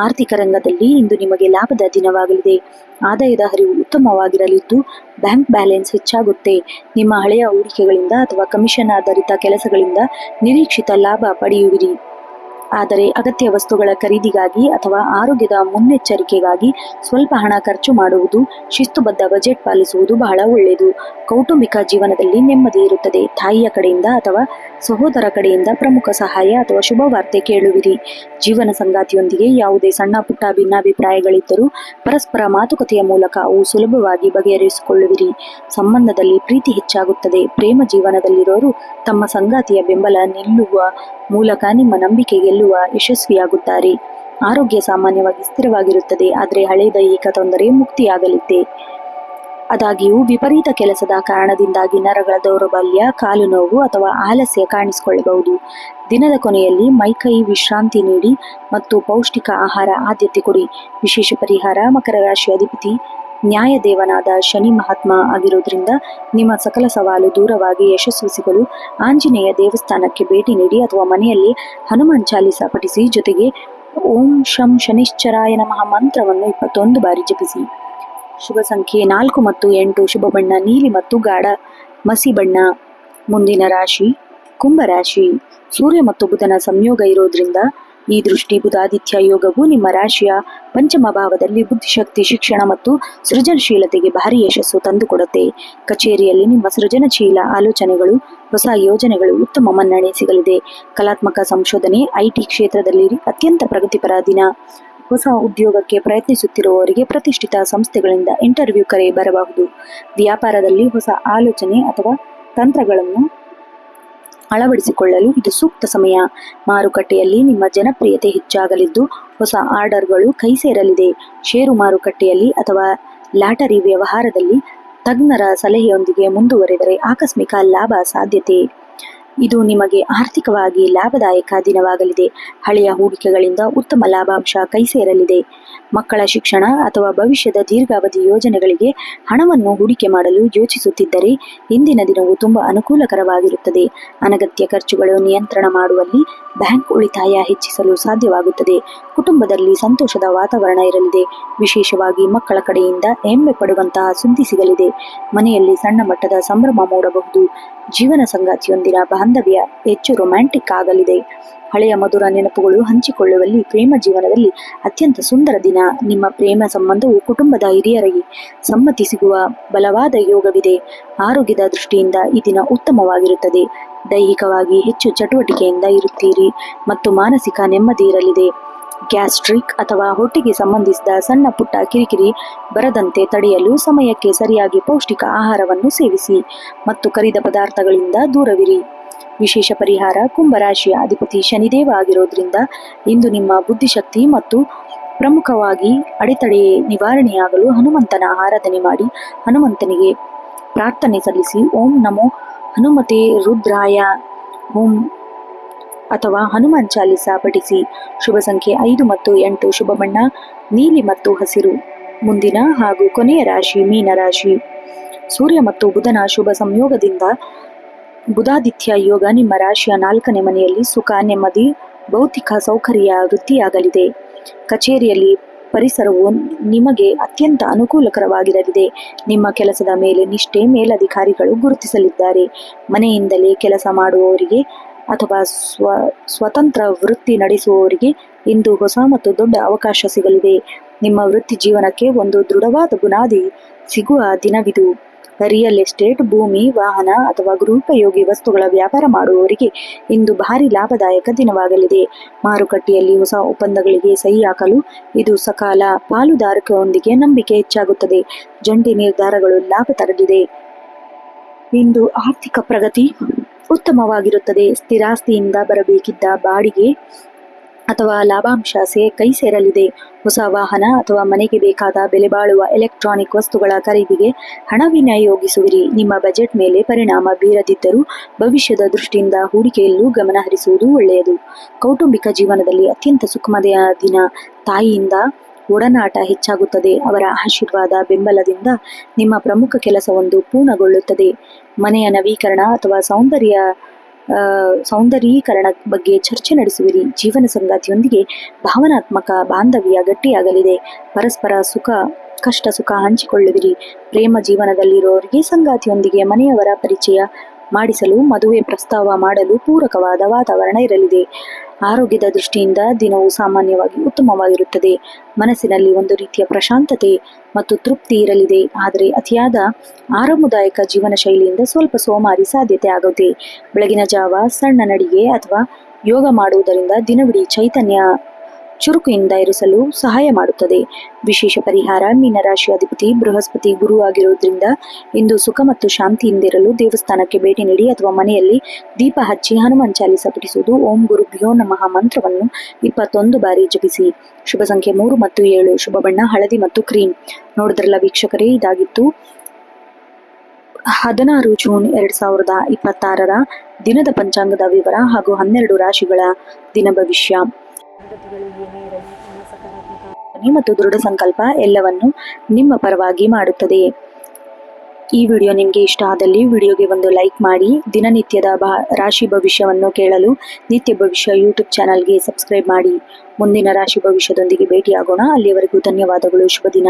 ಆರ್ಥಿಕ ರಂಗದಲ್ಲಿ ಇಂದು ನಿಮಗೆ ಲಾಭದ ದಿನವಾಗಲಿದೆ. ಆದಾಯದ ಹರಿವು ಉತ್ತಮವಾಗಿರಲಿದ್ದು ಬ್ಯಾಂಕ್ ಬ್ಯಾಲೆನ್ಸ್ ಹೆಚ್ಚಾಗುತ್ತೆ. ನಿಮ್ಮ ಹಳೆಯ ಹೂಡಿಕೆಗಳಿಂದ ಅಥವಾ ಕಮಿಷನ್ ಆಧಾರಿತ ಕೆಲಸಗಳಿಂದ ನಿರೀಕ್ಷಿತ ಲಾಭ ಪಡೆಯುವಿರಿ. ಆದರೆ ಅಗತ್ಯ ವಸ್ತುಗಳ ಖರೀದಿಗಾಗಿ ಅಥವಾ ಆರೋಗ್ಯದ ಮುನ್ನೆಚ್ಚರಿಕೆಗಾಗಿ ಸ್ವಲ್ಪ ಹಣ ಖರ್ಚು ಮಾಡುವುದು, ಶಿಸ್ತುಬದ್ಧ ಬಜೆಟ್ ಪಾಲಿಸುವುದು ಬಹಳ ಒಳ್ಳೆಯದು. ಕೌಟುಂಬಿಕ ಜೀವನದಲ್ಲಿ ನೆಮ್ಮದಿ ಇರುತ್ತದೆ. ತಾಯಿಯ ಕಡೆಯಿಂದ ಅಥವಾ ಸಹೋದರ ಕಡೆಯಿಂದ ಪ್ರಮುಖ ಸಹಾಯ ಅಥವಾ ಶುಭವಾರ್ತೆ ಕೇಳುವಿರಿ. ಜೀವನ ಸಂಗಾತಿಯೊಂದಿಗೆ ಯಾವುದೇ ಸಣ್ಣ ಪುಟ್ಟ ಭಿನ್ನಾಭಿಪ್ರಾಯಗಳಿದ್ದರೂ ಪರಸ್ಪರ ಮಾತುಕತೆಯ ಮೂಲಕ ಅವು ಸುಲಭವಾಗಿ ಬಗೆಹರಿಸಿಕೊಳ್ಳುವಿರಿ. ಸಂಬಂಧದಲ್ಲಿ ಪ್ರೀತಿ ಹೆಚ್ಚಾಗುತ್ತದೆ. ಪ್ರೇಮ ಜೀವನದಲ್ಲಿರೋರು ತಮ್ಮ ಸಂಗಾತಿಯ ಬೆಂಬಲ ನಿಲ್ಲುವ ಮೂಲಕ ನಿಮ್ಮ ನಂಬಿಕೆ ಗೆಲ್ಲುವ ಯಶಸ್ವಿಯಾಗುತ್ತಾರೆ. ಆರೋಗ್ಯ ಸಾಮಾನ್ಯವಾಗಿ ಸ್ಥಿರವಾಗಿರುತ್ತದೆ, ಆದರೆ ಹಳೆಯ ದೈಹಿಕ ತೊಂದರೆ ಮುಕ್ತಿಯಾಗಲಿದೆ. ಆದಾಗ್ಯೂ ವಿಪರೀತ ಕೆಲಸದ ಕಾರಣದಿಂದಾಗಿ ನರಗಳ ದೌರ್ಬಲ್ಯ, ಕಾಲು ನೋವು ಅಥವಾ ಆಲಸ್ಯ ಕಾಣಿಸಿಕೊಳ್ಳಬಹುದು. ದಿನದ ಕೊನೆಯಲ್ಲಿ ಮೈಕೈ ವಿಶ್ರಾಂತಿ ನೀಡಿ ಮತ್ತು ಪೌಷ್ಟಿಕ ಆಹಾರ ಆದ್ಯತೆ ಕೊಡಿ. ವಿಶೇಷ ಪರಿಹಾರ: ಮಕರ ರಾಶಿ ಅಧಿಪತಿ ನ್ಯಾಯದೇವನಾದ ಶನಿ ಮಹಾತ್ಮ ಆಗಿರುವುದರಿಂದ ನಿಮ್ಮ ಸಕಲ ಸವಾಲು ದೂರವಾಗಿ ಯಶಸ್ಸು ಸಿಗಲು ಆಂಜನೇಯ ದೇವಸ್ಥಾನಕ್ಕೆ ಭೇಟಿ ನೀಡಿ ಅಥವಾ ಮನೆಯಲ್ಲಿ ಹನುಮಾನ್ ಚಾಲಿಸ ಪಠಿಸಿ. ಜೊತೆಗೆ ಓಂ ಶಂ ಶನಿಶ್ಚರಾಯ ನಮಃ ಮಂತ್ರವನ್ನು 21 ಬಾರಿ ಜಪಿಸಿ. ಶುಭ ಸಂಖ್ಯೆ 4 ಮತ್ತು 8. ಶುಭ ಬಣ್ಣ ನೀಲಿ ಮತ್ತು ಗಾಢ ಮಸಿ ಬಣ್ಣ. ಮುಂದಿನ ರಾಶಿ ಕುಂಭರಾಶಿ. ಸೂರ್ಯ ಮತ್ತು ಬುಧನ ಸಂಯೋಗ ಇರೋದ್ರಿಂದ ಈ ದೃಷ್ಟಿ ಬುಧಾದಿತ್ಯ ಯೋಗವು ನಿಮ್ಮ ರಾಶಿಯ ಪಂಚಮ ಭಾವದಲ್ಲಿ ಬುದ್ಧಿಶಕ್ತಿ, ಶಿಕ್ಷಣ ಮತ್ತು ಸೃಜನಶೀಲತೆಗೆ ಭಾರಿ ಯಶಸ್ಸು ತಂದುಕೊಡುತ್ತೆ. ಕಚೇರಿಯಲ್ಲಿ ನಿಮ್ಮ ಸೃಜನಶೀಲ ಆಲೋಚನೆಗಳು, ಹೊಸ ಯೋಜನೆಗಳು ಉತ್ತಮ ಮನ್ನಣೆ ಸಿಗಲಿದೆ. ಕಲಾತ್ಮಕ ಸಂಶೋಧನೆ, ಐಟಿ ಕ್ಷೇತ್ರದಲ್ಲಿ ಅತ್ಯಂತ ಪ್ರಗತಿಪರ ದಿನ. ಹೊಸ ಉದ್ಯೋಗಕ್ಕೆ ಪ್ರಯತ್ನಿಸುತ್ತಿರುವವರಿಗೆ ಪ್ರತಿಷ್ಠಿತ ಸಂಸ್ಥೆಗಳಿಂದ ಇಂಟರ್ವ್ಯೂ ಕರೆ ಬರಬಹುದು. ವ್ಯಾಪಾರದಲ್ಲಿ ಹೊಸ ಆಲೋಚನೆ ಅಥವಾ ತಂತ್ರಗಳನ್ನು ಅಳವಡಿಸಿಕೊಳ್ಳಲು ಇದು ಸೂಕ್ತ ಸಮಯ. ಮಾರುಕಟ್ಟೆಯಲ್ಲಿ ನಿಮ್ಮ ಜನಪ್ರಿಯತೆ ಹೆಚ್ಚಾಗಲಿದ್ದು ಹೊಸ ಆರ್ಡರ್ಗಳು ಕೈ ಸೇರಲಿದೆ. ಷೇರು ಮಾರುಕಟ್ಟೆಯಲ್ಲಿ ಅಥವಾ ಲಾಟರಿ ವ್ಯವಹಾರದಲ್ಲಿ ತಜ್ಞರ ಸಲಹೆಯೊಂದಿಗೆ ಮುಂದುವರೆದರೆ ಆಕಸ್ಮಿಕ ಲಾಭ ಸಾಧ್ಯತೆ. ಇದು ನಿಮಗೆ ಆರ್ಥಿಕವಾಗಿ ಲಾಭದಾಯಕ ದಿನವಾಗಲಿದೆ. ಹಳೆಯ ಹೂಡಿಕೆಗಳಿಂದ ಉತ್ತಮ ಲಾಭಾಂಶ ಕೈ ಸೇರಲಿದೆ. ಮಕ್ಕಳ ಶಿಕ್ಷಣ ಅಥವಾ ಭವಿಷ್ಯದ ದೀರ್ಘಾವಧಿ ಯೋಜನೆಗಳಿಗೆ ಹಣವನ್ನು ಹೂಡಿಕೆ ಮಾಡಲು ಯೋಚಿಸುತ್ತಿದ್ದರೆ ಇಂದಿನ ದಿನವು ತುಂಬಾ ಅನುಕೂಲಕರವಾಗಿರುತ್ತದೆ. ಅನಗತ್ಯ ಖರ್ಚುಗಳು ನಿಯಂತ್ರಣ ಮಾಡುವಲ್ಲಿ ಬ್ಯಾಂಕ್ ಉಳಿತಾಯ ಹೆಚ್ಚಿಸಲು ಸಾಧ್ಯವಾಗುತ್ತದೆ. ಕುಟುಂಬದಲ್ಲಿ ಸಂತೋಷದ ವಾತಾವರಣ ಇರಲಿದೆ. ವಿಶೇಷವಾಗಿ ಮಕ್ಕಳ ಕಡೆಯಿಂದ ಹೆಮ್ಮೆ ಪಡುವಂತಹ ಸುದ್ದಿ ಸಿಗಲಿದೆ. ಮನೆಯಲ್ಲಿ ಸಣ್ಣ ಮಟ್ಟದ ಸಂಭ್ರಮ ಮೂಡಬಹುದು. ಜೀವನ ಸಂಗಾತಿಯೊಂದಿನ ಬಾಂಧವ್ಯ ಹೆಚ್ಚು ರೊಮ್ಯಾಂಟಿಕ್ ಆಗಲಿದೆ. ಹಳೆಯ ಮಧುರ ನೆನಪುಗಳು ಹಂಚಿಕೊಳ್ಳುವಲ್ಲಿ ಪ್ರೇಮ ಜೀವನದಲ್ಲಿ ಅತ್ಯಂತ ಸುಂದರ ದಿನ. ನಿಮ್ಮ ಪ್ರೇಮ ಸಂಬಂಧವು ಕುಟುಂಬದ ಹಿರಿಯರಿಗೆ ಸಮ್ಮತಿ ಸಿಗುವ ಬಲವಾದ ಯೋಗವಿದೆ. ಆರೋಗ್ಯದ ದೃಷ್ಟಿಯಿಂದ ಈ ದಿನ ಉತ್ತಮವಾಗಿರುತ್ತದೆ. ದೈಹಿಕವಾಗಿ ಹೆಚ್ಚು ಚಟುವಟಿಕೆಯಿಂದ ಇರುತ್ತೀರಿ ಮತ್ತು ಮಾನಸಿಕ ನೆಮ್ಮದಿ ಇರಲಿದೆ. ಗ್ಯಾಸ್ಟ್ರಿಕ್ ಅಥವಾ ಹೊಟ್ಟೆಗೆ ಸಂಬಂಧಿಸಿದ ಸಣ್ಣ ಪುಟ್ಟ ಕಿರಿಕಿರಿ ಬರದಂತೆ ತಡೆಯಲು ಸಮಯಕ್ಕೆ ಸರಿಯಾಗಿ ಪೌಷ್ಟಿಕ ಆಹಾರವನ್ನು ಸೇವಿಸಿ ಮತ್ತು ಕರಿದ ಪದಾರ್ಥಗಳಿಂದ ದೂರವಿರಿ. ವಿಶೇಷ ಪರಿಹಾರ: ಕುಂಭರಾಶಿಯ ಅಧಿಪತಿ ಶನಿದೇವ ಆಗಿರೋದ್ರಿಂದ ಇಂದು ನಿಮ್ಮ ಬುದ್ಧಿಶಕ್ತಿ ಮತ್ತು ಪ್ರಮುಖವಾಗಿ ಅಡೆತಡೆ ನಿವಾರಣೆಯಾಗಲು ಹನುಮಂತನ ಆರಾಧನೆ ಮಾಡಿ ಹನುಮಂತನಿಗೆ ಪ್ರಾರ್ಥನೆ ಸಲ್ಲಿಸಿ. ಓಂ ನಮೋ ಹನುಮತೆ ರುದ್ರಾಯ ಓಂ ಅಥವಾ ಹನುಮಾನ್ ಚಾಲಿಸ ಪಠಿಸಿ. ಶುಭ ಸಂಖ್ಯೆ 5 ಮತ್ತು 8. ಶುಭ ಬಣ್ಣ ನೀಲಿ ಮತ್ತು ಹಸಿರು. ಮುಂದಿನ ಹಾಗೂ ಕೊನೆಯ ರಾಶಿ ಮೀನರಾಶಿ. ಸೂರ್ಯ ಮತ್ತು ಬುಧನ ಶುಭ ಸಂಯೋಗದಿಂದ ಬುಧಾದಿತ್ಯ ಯೋಗ ನಿಮ್ಮ ರಾಶಿಯ 4ನೇ ಮನೆಯಲ್ಲಿ ಸುಖ, ನೆಮ್ಮದಿ, ಭೌತಿಕ ಸೌಕರ್ಯ ವೃದ್ಧಿಯಾಗಲಿದೆ. ಕಚೇರಿಯಲ್ಲಿ ಪರಿಸರವು ನಿಮಗೆ ಅತ್ಯಂತ ಅನುಕೂಲಕರವಾಗಿರಲಿದೆ. ನಿಮ್ಮ ಕೆಲಸದ ಮೇಲೆ ನಿಷ್ಠೆ ಮೇಲಧಿಕಾರಿಗಳು ಗುರುತಿಸಲಿದ್ದಾರೆ. ಮನೆಯಿಂದಲೇ ಕೆಲಸ ಮಾಡುವವರಿಗೆ ಅಥವಾ ಸ್ವತಂತ್ರ ವೃತ್ತಿ ನಡೆಸುವವರಿಗೆ ಇಂದು ಹೊಸ ಮತ್ತು ದೊಡ್ಡ ಅವಕಾಶ ಸಿಗಲಿದೆ. ನಿಮ್ಮ ವೃತ್ತಿ ಜೀವನಕ್ಕೆ ಒಂದು ದೃಢವಾದ ಬುನಾದಿ ಸಿಗುವ ದಿನವಿದು. ರಿಯಲ್ ಎಸ್ಟೇಟ್, ಭೂಮಿ, ವಾಹನ ಅಥವಾ ಗೃಹೋಪಯೋಗಿ ವಸ್ತುಗಳ ವ್ಯಾಪಾರ ಮಾಡುವವರಿಗೆ ಇಂದು ಭಾರಿ ಲಾಭದಾಯಕ ದಿನವಾಗಲಿದೆ. ಮಾರುಕಟ್ಟೆಯಲ್ಲಿ ಹೊಸ ಒಪ್ಪಂದಗಳಿಗೆ ಸಹಿ ಹಾಕಲು ಇದು ಸಕಾಲ. ಪಾಲುದಾರಿಕೆಯೊಂದಿಗೆ ನಂಬಿಕೆ ಹೆಚ್ಚಾಗುತ್ತದೆ. ಜಂಟಿ ನಿರ್ಧಾರಗಳು ಲಾಭ ತರಲಿದೆ. ಇಂದು ಆರ್ಥಿಕ ಪ್ರಗತಿ ಉತ್ತಮವಾಗಿರುತ್ತದೆ. ಸ್ಥಿರಾಸ್ತಿಯಿಂದ ಬರಬೇಕಿದ್ದ ಬಾಡಿಗೆ ಅಥವಾ ಲಾಭಾಂಶ ಕೈ ಸೇರಲಿದೆ. ಹೊಸ ವಾಹನ ಅಥವಾ ಮನೆಗೆ ಬೇಕಾದ ಬೆಲೆ ಬಾಳುವ ಎಲೆಕ್ಟ್ರಾನಿಕ್ ವಸ್ತುಗಳ ಖರೀದಿಗೆ ಹಣ ವಿನಿಯೋಗಿಸುವಿರಿ. ನಿಮ್ಮ ಬಜೆಟ್ ಮೇಲೆ ಪರಿಣಾಮ ಬೀರದಿದ್ದರೂ ಭವಿಷ್ಯದ ದೃಷ್ಟಿಯಿಂದ ಹೂಡಿಕೆಯಲ್ಲೂ ಗಮನ ಹರಿಸುವುದು ಒಳ್ಳೆಯದು. ಕೌಟುಂಬಿಕ ಜೀವನದಲ್ಲಿ ಅತ್ಯಂತ ಸುಖಮಯ ದಿನ. ತಾಯಿಯಿಂದ ಒಡನಾಟ ಹೆಚ್ಚಾಗುತ್ತದೆ. ಅವರ ಆಶೀರ್ವಾದ ಬೆಂಬಲದಿಂದ ನಿಮ್ಮ ಪ್ರಮುಖ ಕೆಲಸವೊಂದು ಪೂರ್ಣಗೊಳ್ಳುತ್ತದೆ. ಮನೆಯ ನವೀಕರಣ ಅಥವಾ ಸೌಂದರೀಕರಣ ಬಗ್ಗೆ ಚರ್ಚೆ ನಡೆಸುವಿರಿ. ಜೀವನ ಸಂಗಾತಿಯೊಂದಿಗೆ ಭಾವನಾತ್ಮಕ ಬಾಂಧವ್ಯ ಗಟ್ಟಿಯಾಗಲಿದೆ. ಪರಸ್ಪರ ಕಷ್ಟ ಸುಖ ಹಂಚಿಕೊಳ್ಳುವಿರಿ. ಪ್ರೇಮ ಜೀವನದಲ್ಲಿರುವವರಿಗೆ ಸಂಗಾತಿಯೊಂದಿಗೆ ಮನೆಯವರ ಪರಿಚಯ ಮಾಡಿಸಲು, ಮದುವೆ ಪ್ರಸ್ತಾವ ಮಾಡಲು ಪೂರಕವಾದ ವಾತಾವರಣ ಇರಲಿದೆ. ಆರೋಗ್ಯದ ದೃಷ್ಟಿಯಿಂದ ದಿನವು ಸಾಮಾನ್ಯವಾಗಿ ಉತ್ತಮವಾಗಿರುತ್ತದೆ. ಮನಸ್ಸಿನಲ್ಲಿ ಒಂದು ರೀತಿಯ ಪ್ರಶಾಂತತೆ ಮತ್ತು ತೃಪ್ತಿ ಇರಲಿದೆ. ಆದರೆ ಅತಿಯಾದ ಆರಾಮದಾಯಕ ಜೀವನ ಶೈಲಿಯಿಂದ ಸ್ವಲ್ಪ ಸೋಮಾರಿ ಸಾಧ್ಯತೆ ಆಗುತ್ತೆ. ಬೆಳಗಿನ ಜಾವ ಸಣ್ಣ ನಡಿಗೆ ಅಥವಾ ಯೋಗ ಮಾಡುವುದರಿಂದ ದಿನವಿಡೀ ಚೈತನ್ಯ ಚುರುಕಿನಿಂದ ಇರಿಸಲು ಸಹಾಯ ಮಾಡುತ್ತದೆ. ವಿಶೇಷ ಪರಿಹಾರ: ಮೀನರಾಶಿ ಅಧಿಪತಿ ಬೃಹಸ್ಪತಿ ಗುರು ಆಗಿರುವುದರಿಂದ ಇಂದು ಸುಖ ಮತ್ತು ಶಾಂತಿಯಿಂದಿರಲು ದೇವಸ್ಥಾನಕ್ಕೆ ಭೇಟಿ ನೀಡಿ ಅಥವಾ ಮನೆಯಲ್ಲಿ ದೀಪ ಹಚ್ಚಿ ಹನುಮಾನ್ ಚಾಲಿಸ ಪಠಿಸುವುದು. ಓಂ ಗುರುಭ್ಯೋ ನಮಃ ಮಂತ್ರವನ್ನು 21 ಬಾರಿ ಜಪಿಸಿ. ಶುಭ ಸಂಖ್ಯೆ 3 ಮತ್ತು 7. ಶುಭ ಬಣ್ಣ ಹಳದಿ ಮತ್ತು ಕ್ರೀಮ್. ನೋಡಿದ್ರಲ್ಲ ವೀಕ್ಷಕರೇ, ಇದಾಗಿತ್ತು 16 ಜೂನ್ 2026ರ ದಿನದ ಪಂಚಾಂಗದ ವಿವರ ಹಾಗೂ 12 ರಾಶಿಗಳ ದಿನ ಭವಿಷ್ಯ. ಮತ್ತು ದೃಢ ಸಂಕಲ್ಪ ಎಲ್ಲವನ್ನು ನಿಮ್ಮ ಪರವಾಗಿ ಮಾಡುತ್ತದೆ. ಈ ವಿಡಿಯೋ ನಿಮಗೆ ಇಷ್ಟ ಆದಲ್ಲಿ ವಿಡಿಯೋಗೆ ಒಂದು ಲೈಕ್ ಮಾಡಿ. ದಿನನಿತ್ಯದ ರಾಶಿ ಭವಿಷ್ಯವನ್ನು ಕೇಳಲು ನಿತ್ಯ ಭವಿಷ್ಯ ಯೂಟ್ಯೂಬ್ ಚಾನಲ್ಗೆ ಸಬ್ಸ್ಕ್ರೈಬ್ ಮಾಡಿ. ಮುಂದಿನ ರಾಶಿ ಭವಿಷ್ಯದೊಂದಿಗೆ ಭೇಟಿಯಾಗೋಣ. ಅಲ್ಲಿಯವರೆಗೂ ಧನ್ಯವಾದಗಳು. ಶುಭ ದಿನ.